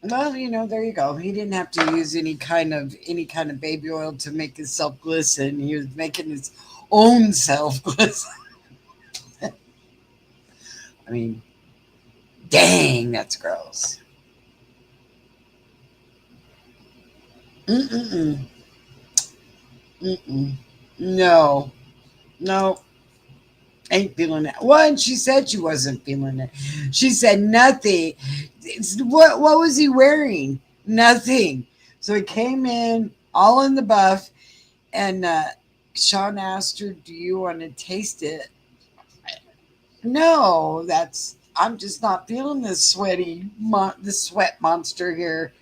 B: well, there you go. He didn't have to use any kind of baby oil to make himself glisten. He was making his own self glisten. I mean, dang, that's gross. No. Ain't feeling it. One, she said she wasn't feeling it. She said nothing. What was he wearing? Nothing. So he came in all in the buff, and Sean asked her, "Do you want to taste it?" No, I'm just not feeling this sweat monster here.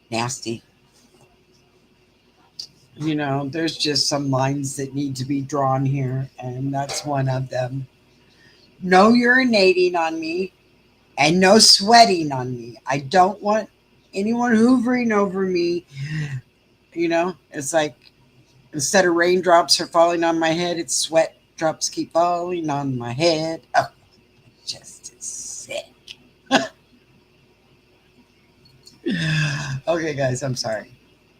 B: Nasty. There's just some lines that need to be drawn here, and that's one of them. No urinating on me and no sweating on me. I don't want anyone hoovering over me. It's like instead of raindrops are falling on my head, it's sweat drops keep falling on my head. Oh, just sick. Okay, guys, I'm sorry.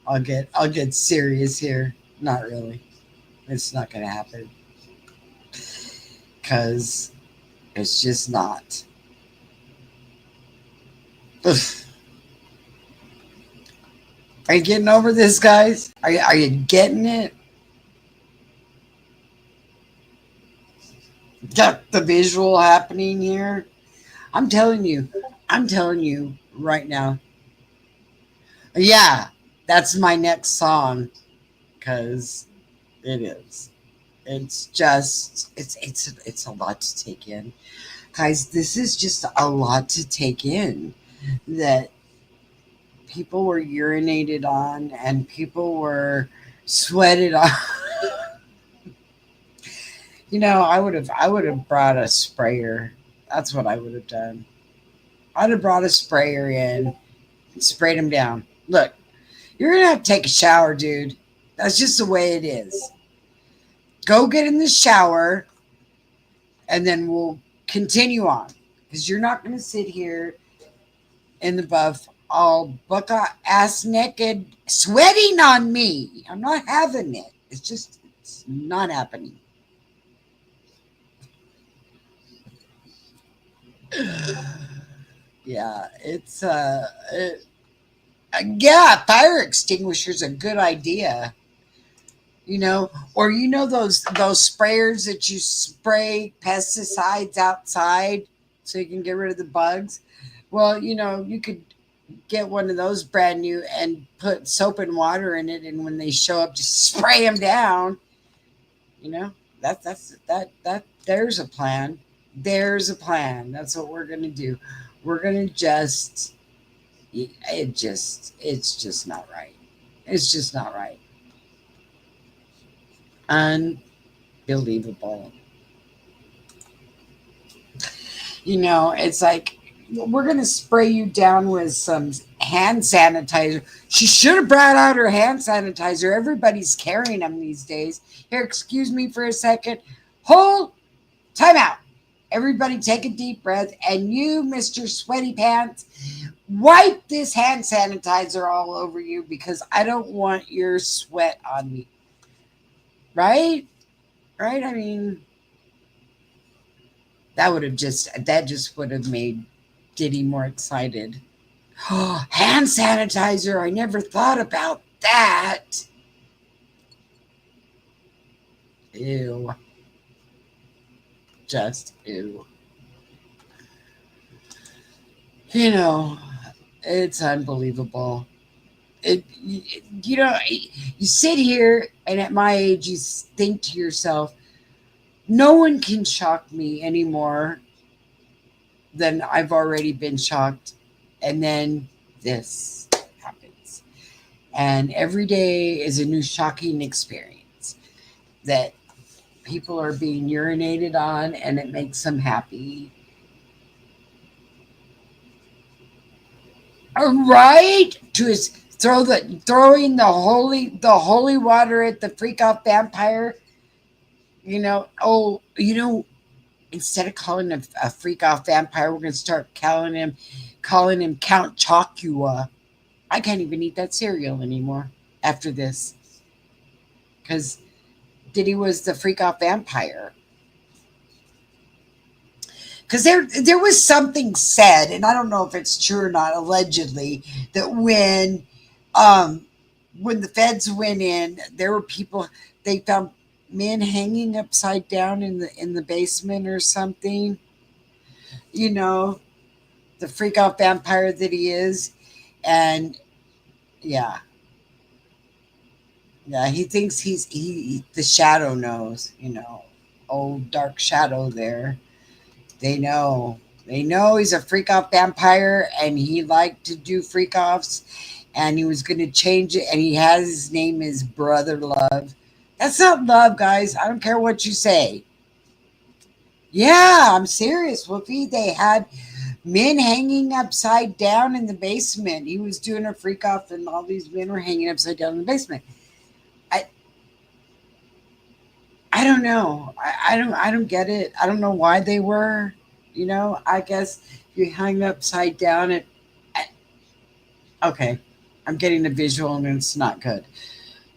B: I'll get serious here. Not really. It's not going to happen. Because it's just not. Ugh. Are you getting over this, guys? Are you getting it? Got the visual happening here? I'm telling you right now. Yeah, that's my next song, because it is. It's just, it's a lot to take in. Guys, this is just a lot to take in, that people were urinated on and people were sweated on. I would have brought a sprayer. That's what I would have done. I'd have brought a sprayer in and sprayed him down. Look, you're going to have to take a shower, dude. That's just the way it is. Go get in the shower, and then we'll continue on. Because you're not going to sit here in the buff all buck ass naked, sweating on me. I'm not having it. It's not happening. Yeah, yeah, fire extinguisher's a good idea. Or those sprayers that you spray pesticides outside so you can get rid of the bugs. Well, you could get one of those brand new and put soap and water in it, and when they show up, just spray them down. That there's a plan. There's a plan. That's what we're gonna do. We're gonna it's just not right. It's just not right. Unbelievable. It's like we're going to spray you down with some hand sanitizer. She should have brought out her hand sanitizer. Everybody's carrying them these days. Here, excuse me for a second. Hold, time out. Everybody take a deep breath. And you, Mr. Sweaty Pants, wipe this hand sanitizer all over you because I don't want your sweat on me. Right? Right? I mean, that just would have made Diddy more excited. Oh, hand sanitizer. I never thought about that. Ew. Just ew. It's unbelievable. You sit here and at my age, you think to yourself, no one can shock me anymore than I've already been shocked. And then this happens. And every day is a new shocking experience that people are being urinated on, and it makes them happy. All right? Throwing the holy water at the freak off vampire. Instead of calling him a freak off vampire, we're going to start calling him Count Chocula. I can't even eat that cereal anymore after this, because Diddy was the freak off vampire. Because there was something said, and I don't know if it's true or not, allegedly, that when the feds went in, there were people, they found men hanging upside down in the basement or something. The freak off vampire that he is. And yeah, he thinks the shadow knows, old dark shadow there. They know he's a freak off vampire, and he liked to do freak offs, and he was going to change it, and he has his name is Brother Love. That's not love, guys. I don't care what you say. Yeah, I'm serious, Whoopi. They had men hanging upside down in the basement. He was doing a freak off, and all these men were hanging upside down in the basement. I don't know. I don't get it. I don't know why they were. I guess you hung upside down. Okay, I'm getting a visual, and it's not good.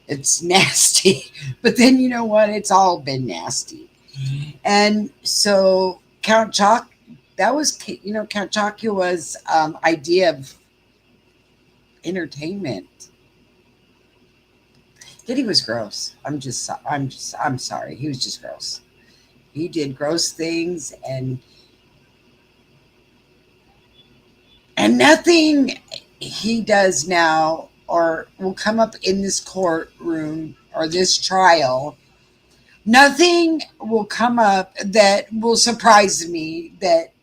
B: It's nasty. But then you know what? It's all been nasty. And so Count Chocula's idea of entertainment. Diddy was gross. I'm sorry. He was just gross. He did gross things, and nothing he does now or will come up in this courtroom or this trial. Nothing will come up that will surprise me that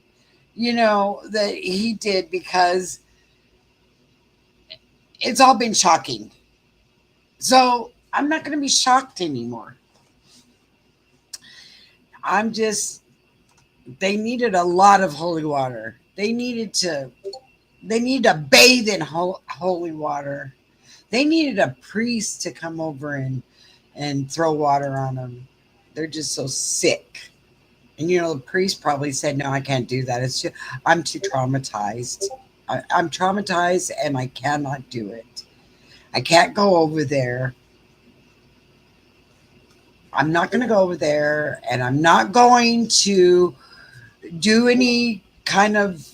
B: he did, because it's all been shocking. So I'm not going to be shocked anymore. They needed a lot of holy water. They needed to. They need to bathe in holy water. They needed a priest to come over and throw water on them. They're just so sick. And the priest probably said, "No, I can't do that. It's just, I'm too traumatized. I'm traumatized, and I cannot do it. I can't go over there. I'm not going to go over there, and I'm not going to do any kind of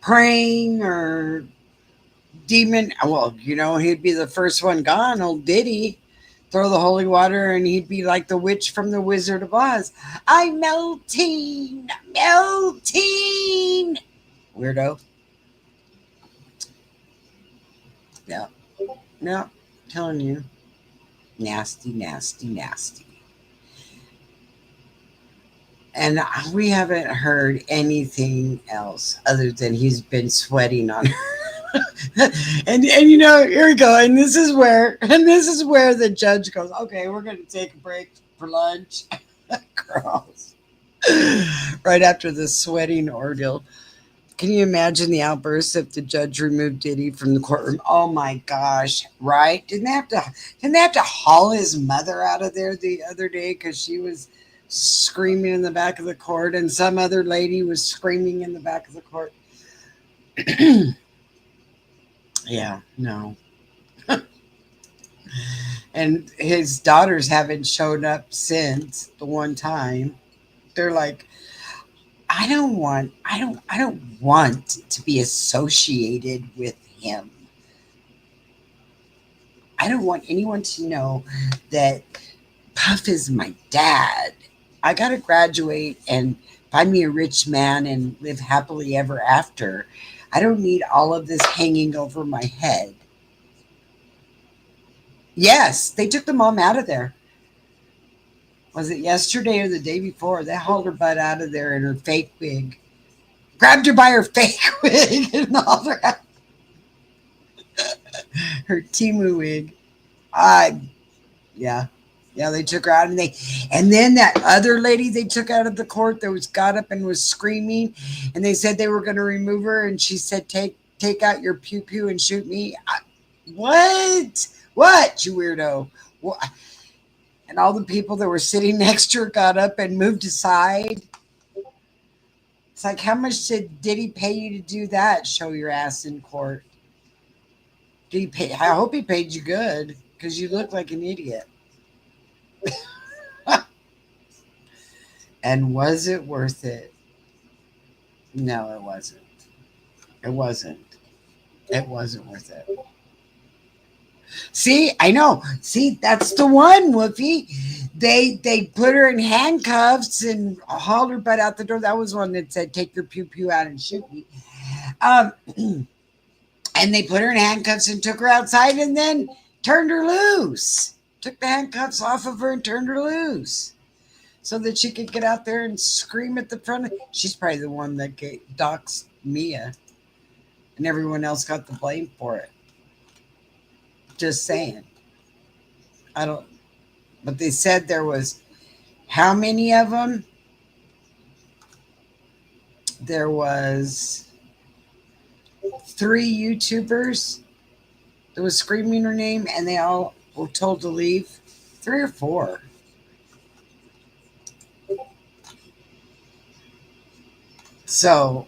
B: praying or demon." Well, he'd be the first one gone, old Diddy. Throw the holy water, and he'd be like the witch from the Wizard of Oz. I'm melting, melting. Weirdo. Yeah. No, telling you. Nasty, nasty, nasty. And we haven't heard anything else other than he's been sweating on her. and here we go. And this is where the judge goes, "Okay, we're going to take a break for lunch." Girls. Right after the sweating ordeal. Can you imagine the outburst if the judge removed Diddy from the courtroom? Oh my gosh, right? Didn't they have to haul his mother out of there the other day because she was screaming in the back of the court, and some other lady was screaming in the back of the court? Yeah, no. And his daughters haven't shown up since the one time. They're like, I don't want to be associated with him. I don't want anyone to know that Puff is my dad. I got to graduate and find me a rich man and live happily ever after. I don't need all of this hanging over my head. Yes, they took the mom out of there. Was it yesterday or the day before? They hauled her butt out of there in her fake wig. Grabbed her by her fake wig and hauled her out. Her Timu wig. Yeah. Yeah, they took her out, and then that other lady they took out of the court that got up and was screaming, and they said they were going to remove her, and she said, "Take out your pew pew and shoot me." What, you weirdo? What? And all the people that were sitting next to her got up and moved aside. It's like, how much did he pay you to do that? Show your ass in court. Did he pay? I hope he paid you good, because you look like an idiot. And was it worth it? No, it wasn't. It wasn't. It wasn't worth it. See, I know. See, that's the one, Woofy. They put her in handcuffs and hauled her butt out the door. That was one that said, "Take your pew pew out and shoot me." And they put her in handcuffs and took her outside and then turned her loose. Took the handcuffs off of her and turned her loose so that she could get out there and scream at the front. She's probably the one that doxed Mia, and everyone else got the blame for it. Just saying. But they said there was how many of them? There was 3 YouTubers that was screaming her name, and they all were told to leave. 3 or 4. So,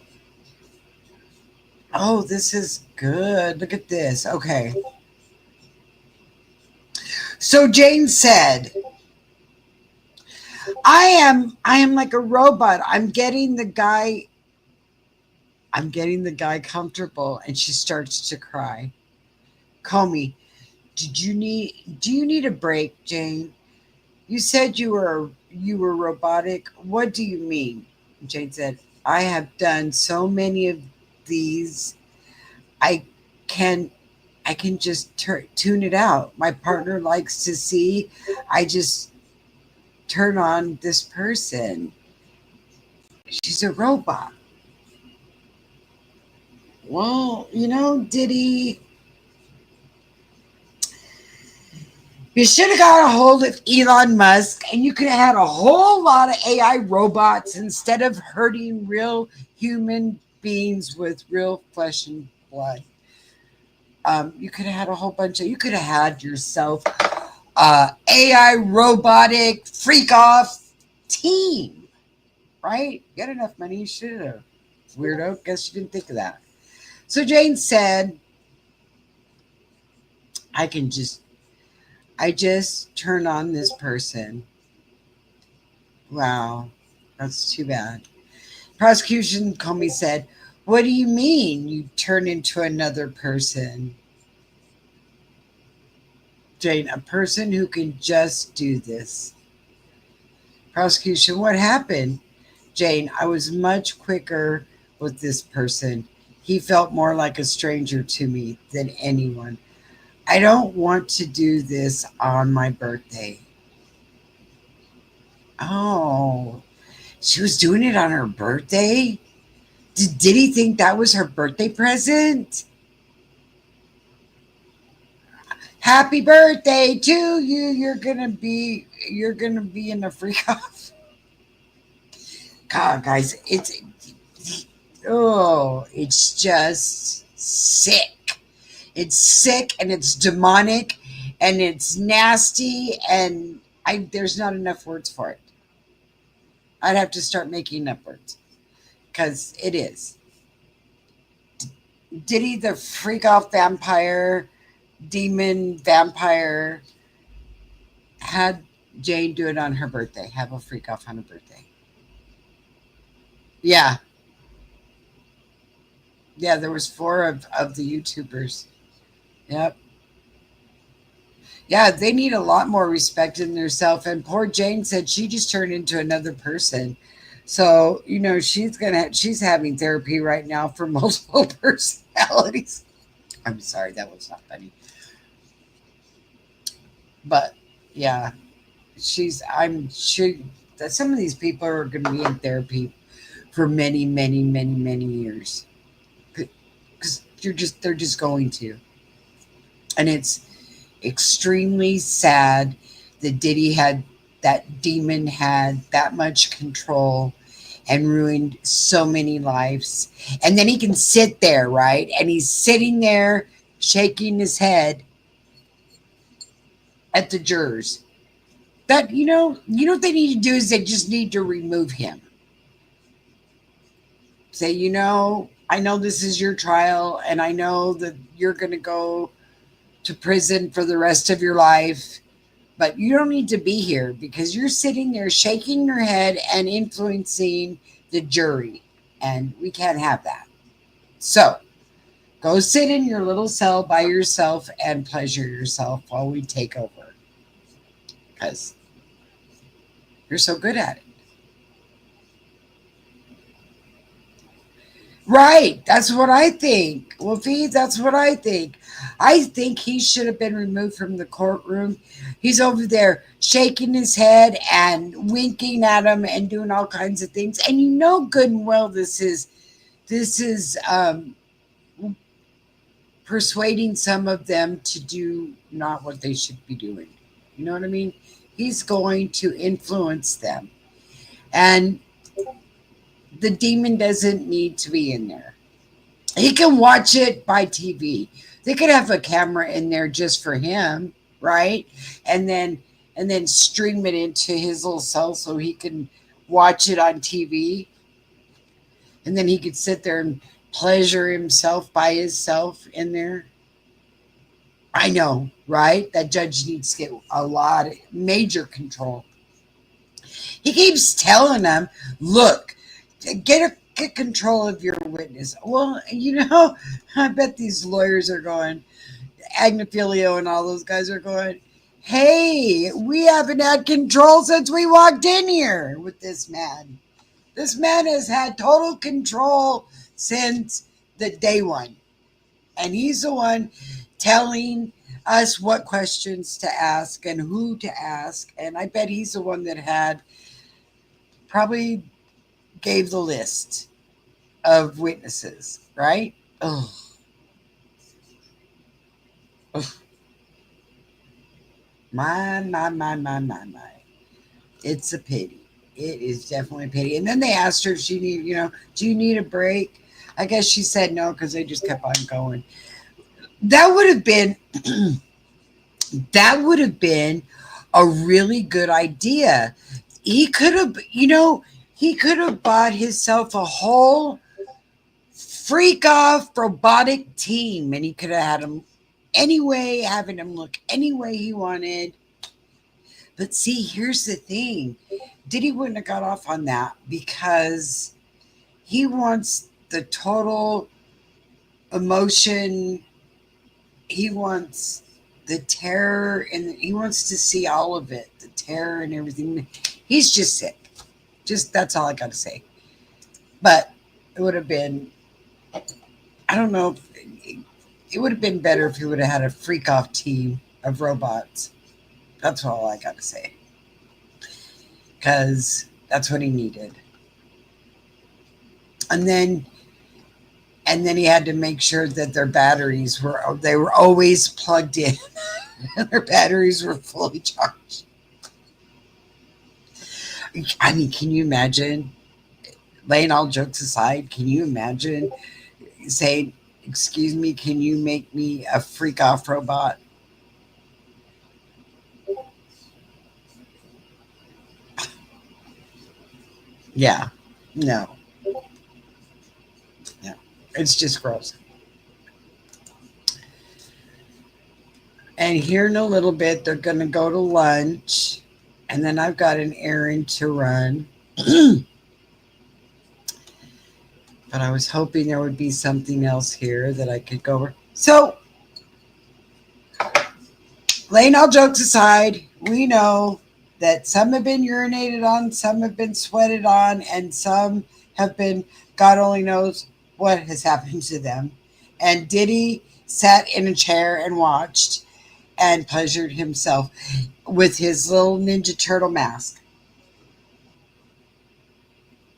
B: this is good. Look at this. Okay. So Jane said, I am like a robot. I'm getting the guy comfortable. And she starts to cry. Comey, do you need a break, Jane? You said you were robotic. What do you mean? Jane said, I have done so many of these. I can just tune it out. My partner likes to see. I just turn on this person. She's a robot. Well, Diddy, you should have got a hold of Elon Musk, and you could have had a whole lot of AI robots instead of hurting real human beings with real flesh and blood. You could have had a whole bunch of, you could have had yourself AI robotic freak off team, right? You got enough money, you should have. Weirdo, guess you didn't think of that. So Jane said, I just turned on this person. Wow, that's too bad. Prosecution Comey said, what do you mean you turn into another person? Jane, a person who can just do this. Prosecution, what happened? Jane, I was much quicker with this person. He felt more like a stranger to me than anyone. I don't want to do this on my birthday. Oh, she was doing it on her birthday? Did he think that was her birthday present? Happy birthday to you. You're gonna be in a freak off. God, guys, it's just sick. It's sick and it's demonic and it's nasty and there's not enough words for it. I'd have to start making up words because it is. Diddy, the freak off vampire, demon vampire, had Jane do it on her birthday. Have a freak off on her birthday. Yeah. Yeah, there was 4 of the YouTubers. Yep. Yeah, they need a lot more respect in themselves. And poor Jane said she just turned into another person. So, she's having therapy right now for multiple personalities. I'm sorry, that was not funny. But yeah, I'm sure that some of these people are going to be in therapy for many, many, many, many years. Because they're just going to. And it's extremely sad that that demon had that much control and ruined so many lives. And then he can sit there, right? And he's sitting there shaking his head at the jurors. That, what they need to do is they just need to remove him. Say, I know this is your trial and I know that you're going to go to prison for the rest of your life, but you don't need to be here because you're sitting there shaking your head and influencing the jury, and we can't have that. So go sit in your little cell by yourself and pleasure yourself while we take over, because you're so good at it. Right. That's what I think. Wolfie, that's what I think. I think he should have been removed from the courtroom. He's over there shaking his head and winking at him and doing all kinds of things. And you know good and well this is persuading some of them to do not what they should be doing. You know what I mean? He's going to influence them. And the demon doesn't need to be in there. He can watch it by TV. They could have a camera in there just for him, right? And then stream it into his little cell so he can watch it on TV. And then he could sit there and pleasure himself by himself in there. I know, right? That judge needs to get a lot of major control. He keeps telling them, look, get control of your witness. Well, I bet these lawyers are going, Agnifilio and all those guys are going, hey, we haven't had control since we walked in here with this man. This man has had total control since the day one. And he's the one telling us what questions to ask and who to ask. And I bet he's the one that had probably gave the list of witnesses, right? Oh. My. It's a pity. It is definitely a pity. And then they asked her if she needed, do you need a break? I guess she said no because they just kept on going. That would have been that would have been a really good idea. He could have, he could have bought himself a whole freak off robotic team, and he could have had him anyway, having him look any way he wanted. But see, here's the thing. Diddy wouldn't have got off on that because he wants the total emotion. He wants the terror, and he wants to see all of it, the terror and everything. He's just sick. Just that's all I got to say. But it would have been, I don't know, it would have been better if he would have had a freak off team of robots. That's all I got to say. Because that's what he needed. And then he had to make sure that their batteries were always plugged in. And their batteries were fully charged. I mean, can you imagine, laying all jokes aside, can you imagine saying, excuse me, can you make me a freak off robot? Yeah, no. Yeah, it's just gross. And here in a little bit, they're going to go to lunch. And then I've got an errand to run. But I was hoping there would be something else here that I could go over. So, laying all jokes aside, we know that some have been urinated on, some have been sweated on, and some have been, God only knows what has happened to them. And Diddy sat in a chair and watched and pleasured himself with his little Ninja Turtle mask.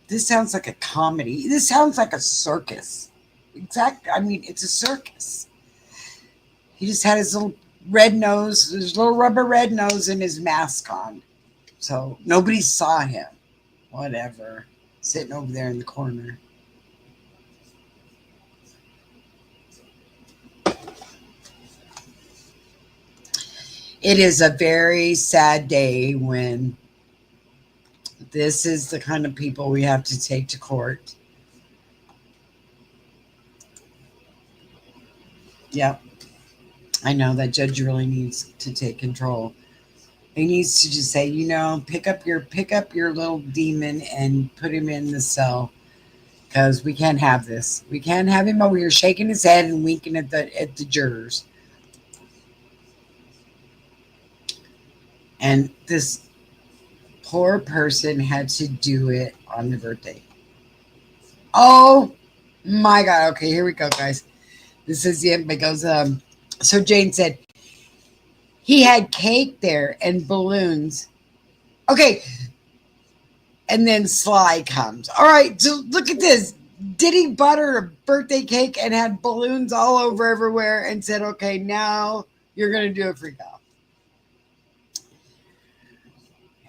B: This sounds like a comedy. This sounds like a circus. Exactly. I mean, it's a circus. He just had his little red nose, his little rubber red nose, and his mask on. So nobody saw him. Whatever. Sitting over there in the corner. It is a very sad day when this is the kind of people we have to take to court. Yep. I know that judge really needs to take control. He needs to just say, pick up your little demon and put him in the cell, because we can't have this. We can't have him over here shaking his head and winking at the jurors. And this poor person had to do it on their birthday. Oh my God. Okay, here we go, guys. This is the end. It goes, so Jane said, he had cake there and balloons. Okay. And then Sly comes. All right, so look at this. Diddy bought her a birthday cake and had balloons all over everywhere and said, okay, now you're going to do a freak off.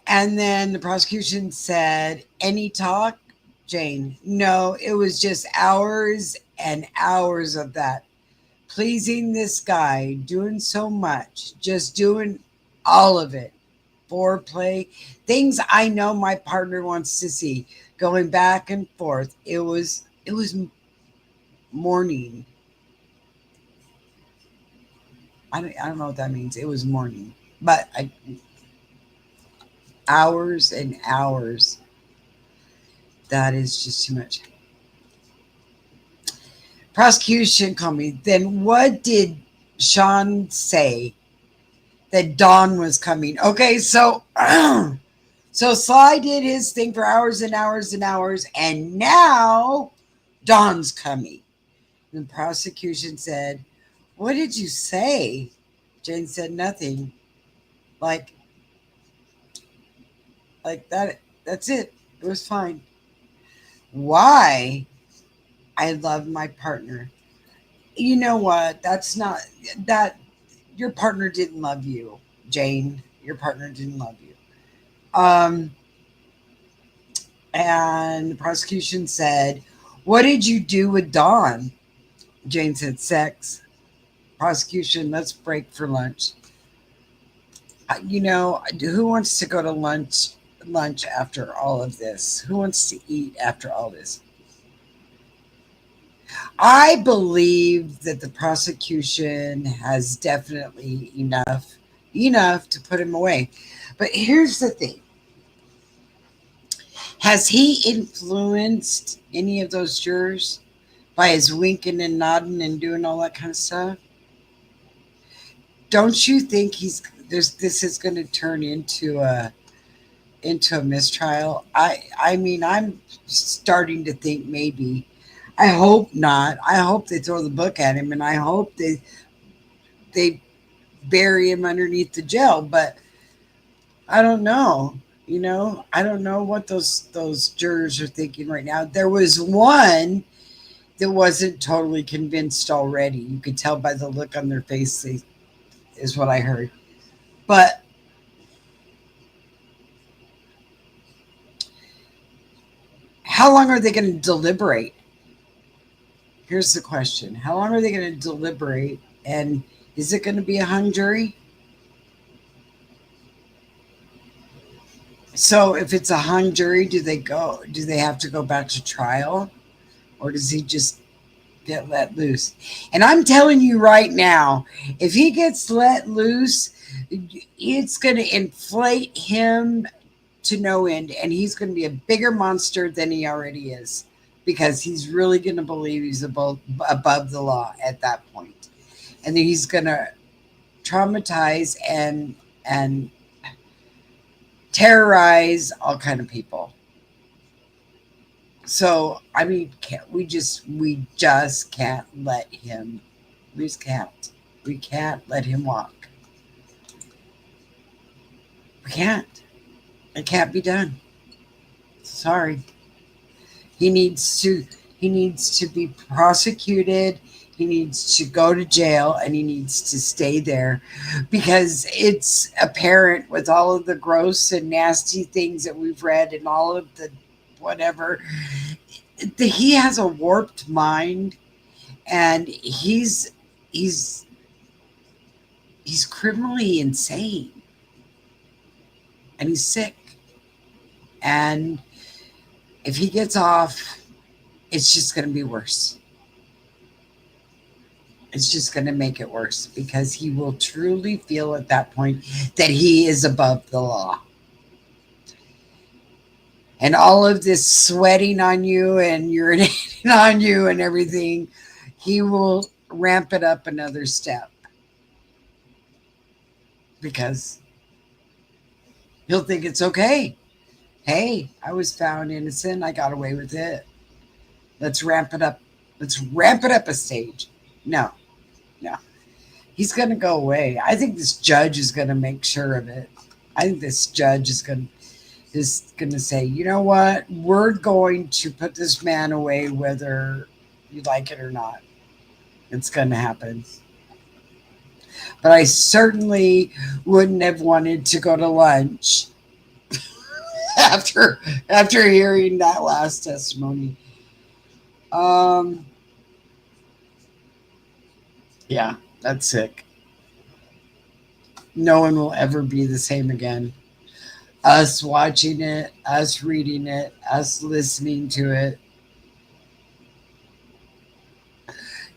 B: And then the prosecution said, any talk? Jane, no, it was just hours and hours of that. Pleasing this guy, doing so much, just doing all of it. Foreplay, things I know my partner wants to see, going back and forth. It was morning. I don't know what that means. It was morning, but hours and hours. That is just too much. Prosecution called me. Then what did Sean say? That Dawn was coming. Okay, so Sly did his thing for hours and hours and hours, and now Dawn's coming. The prosecution said, what did you say? Jane said nothing. Like that. That's it. It was fine. Why? I love my partner. You know what? That's not that. Your partner didn't love you, Jane. Your partner didn't love you. And the prosecution said, What did you do with Dawn? Jane said, sex. Prosecution, let's break for lunch. Who wants to go to lunch after all of this? Who wants to eat after all this? I believe that the prosecution has definitely enough to put him away. But here's the thing. Has he influenced any of those jurors by his winking and nodding and doing all that kind of stuff? Don't you think this is going to turn into a mistrial? I mean, I'm starting to think maybe. I hope not. I hope they throw the book at him, and I hope they bury him underneath the jail. But I don't know. I don't know what those jurors are thinking right now. There was one that wasn't totally convinced already. You could tell by the look on their face, is what I heard. But how long are they going to deliberate? Here's the question. How long are they going to deliberate? And is it going to be a hung jury? So if it's a hung jury, do they have to go back to trial? Or does he just get let loose? And I'm telling you right now, if he gets let loose, it's going to inflate him to no end. And he's going to be a bigger monster than he already is. Because he's really going to believe he's above the law at that point. And then he's going to traumatize and terrorize all kind of people. So, I mean, we just can't let him. We just can't. We can't let him walk. We can't. It can't be done. Sorry. He needs to be prosecuted. He needs to go to jail, and he needs to stay there, because it's apparent with all of the gross and nasty things that we've read and all of the whatever, he has a warped mind, and he's criminally insane, and he's sick. And if he gets off, it's just going to be worse. It's just going to make it worse, because he will truly feel at that point that he is above the law. And all of this sweating on you and urinating on you and everything, he will ramp it up another step. Because he'll think it's okay. Hey, I was found innocent. I got away with it. Let's ramp it up. Let's ramp it up a stage. No. He's going to go away. I think this judge is going to make sure of it. I think this judge is going to say, you know what? We're going to put this man away whether you like it or not. It's going to happen. But I certainly wouldn't have wanted to go to lunch after hearing that last testimony. Yeah, that's sick. No one will ever be the same again. Us watching it, us reading it, us listening to it.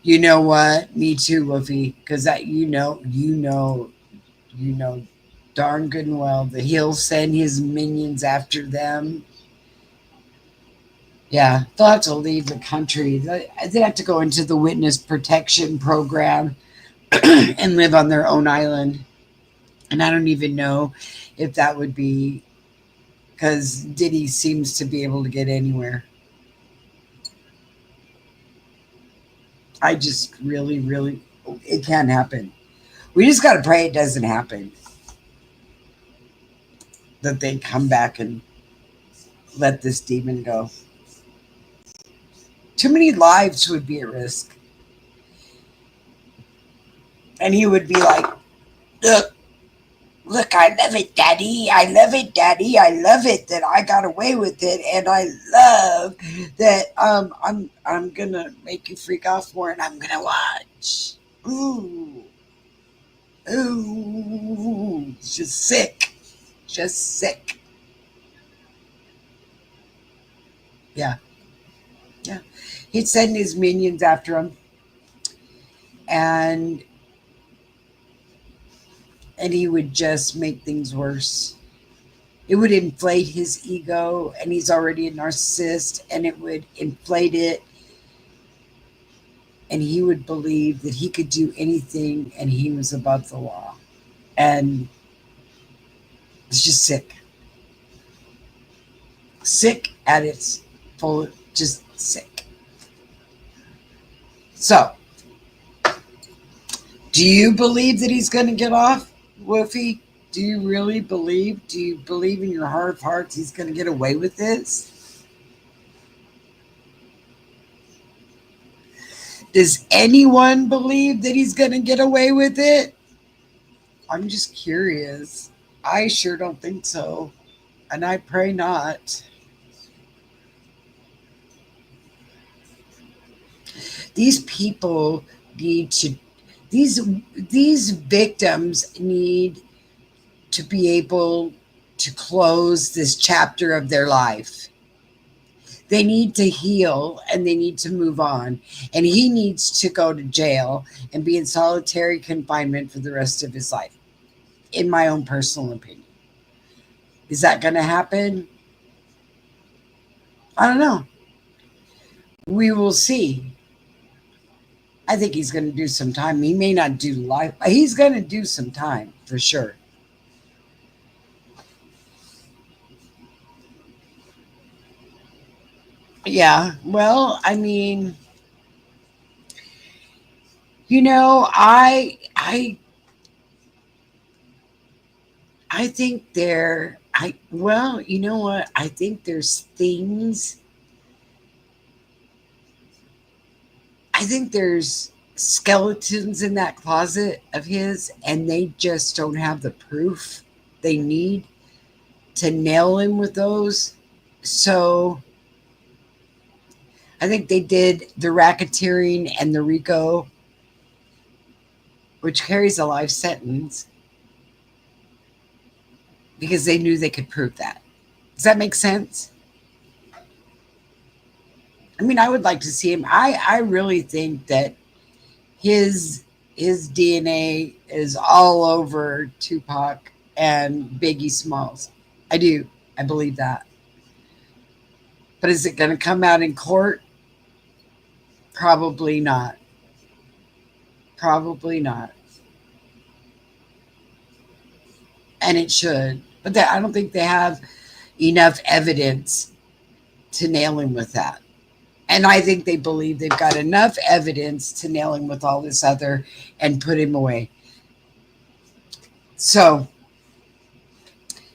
B: You know what? Me too, Wolfie. Because that you know darn good and well that he'll send his minions after them. Yeah, they'll have to leave the country. They have to go into the witness protection program and live on their own island. And I don't even know if that would be, because Diddy seems to be able to get anywhere. I just really, it can't happen. We just got to pray it doesn't happen. That they come back and let this demon go. Too many lives would be at risk. And he would be like, ugh. Look, I love it, Daddy. I love it, Daddy. I love it that I got away with it, and I love that I'm gonna make you freak off more, and I'm gonna watch. Ooh, ooh, it's just sick, just sick. Yeah, yeah. He'd send his minions after him, and he would just make things worse. It would inflate his ego, and he's already a narcissist, and it would inflate it, and he would believe that he could do anything and he was above the law. And it's just sick. Sick at its full, just sick. So, do you believe that he's going to get off, Woofy? Do you really believe? Do you believe in your heart of hearts he's going to get away with this? Does anyone believe that he's going to get away with it? I'm just curious. I sure don't think so. And I pray not. These people need to, these victims need to be able to close this chapter of their life. They need to heal and they need to move on. And he needs to go to jail and be in solitary confinement for the rest of his life, in my own personal opinion. Is that going to happen? I don't know. We will see. I think he's going to do some time. He may not do life, but he's going to do some time for sure. Yeah, well, I mean, I think you know what? I think there's things, I think there's skeletons in that closet of his, and they just don't have the proof they need to nail him with those. So I think they did the racketeering and the RICO, which carries a life sentence, because they knew they could prove that. Does that make sense? I mean, I would like to see him. I really think that his DNA is all over Tupac and Biggie Smalls. I do. I believe that. But is it going to come out in court? Probably not. Probably not. And it should. But I don't think they have enough evidence to nail him with that. And I think they believe they've got enough evidence to nail him with all this other and put him away. So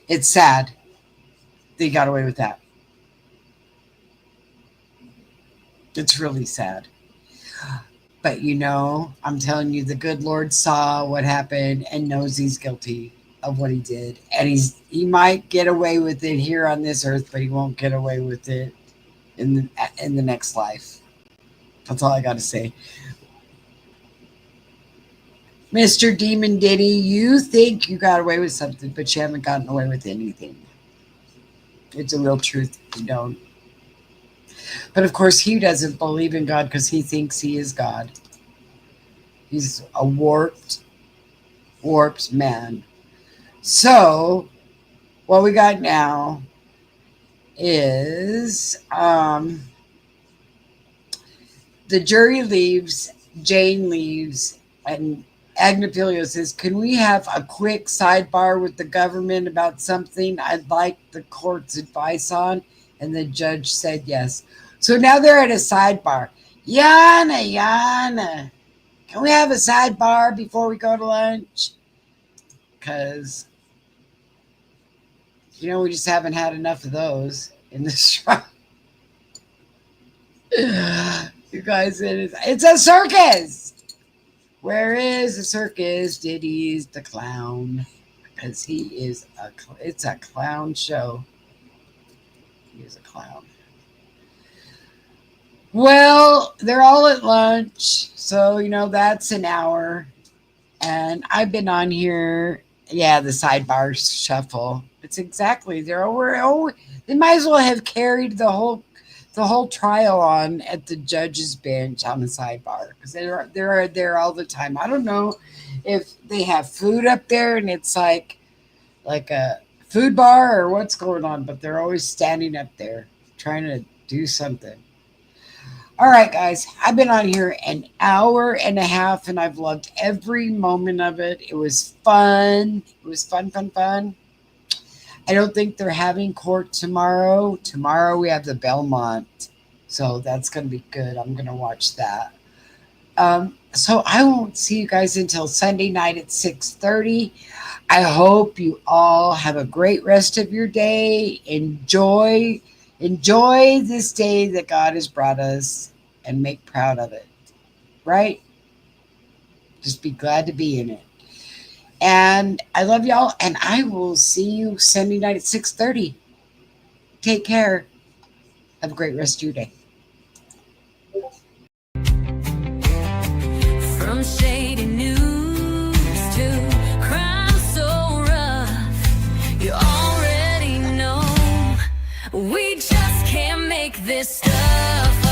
B: it's sad they got away with that. It's really sad. But I'm telling you, the good Lord saw what happened and knows he's guilty of what he did. And he might get away with it here on this earth, but he won't get away with it in the next life. That's all I got to say. Mr. Demon Diddy, you think you got away with something, but you haven't gotten away with anything. It's a real truth. You don't. But of course, he doesn't believe in God because he thinks he is God. He's a warped man. So, what we got now is the jury leaves, Jane leaves, and Agnapilio says, "Can we have a quick sidebar with the government about something I'd like the court's advice on?" And the judge said yes. So now they're at a sidebar. Yana, can we have a sidebar before we go to lunch? Because, we just haven't had enough of those in this trial. You guys, it's a circus. Where is the circus? Diddy's the clown. because he is it's a clown show. He is a clown. Well, they're all at lunch, so that's an hour. And I've been on here. Yeah, the sidebar shuffle. It's exactly they might as well have carried the whole trial on at the judge's bench on the sidebar, because they're there all the time. I don't know if they have food up there and it's like a food bar or what's going on, but they're always standing up there trying to do something. All right, guys, I've been on here an hour and a half, and I've loved every moment of it. It was fun. It was fun. I don't think they're having court tomorrow. Tomorrow we have the Belmont, so that's going to be good. I'm going to watch that. So I won't see you guys until Sunday night at 6:30. I hope you all have a great rest of your day. Enjoy this day that God has brought us and make proud of it, right? Just be glad to be in it. And I love y'all, and I will see you Sunday night at 6:30. Take care. Have a great rest of your day.
A: From shady news to crime so rough, you already know we just can't make this stuff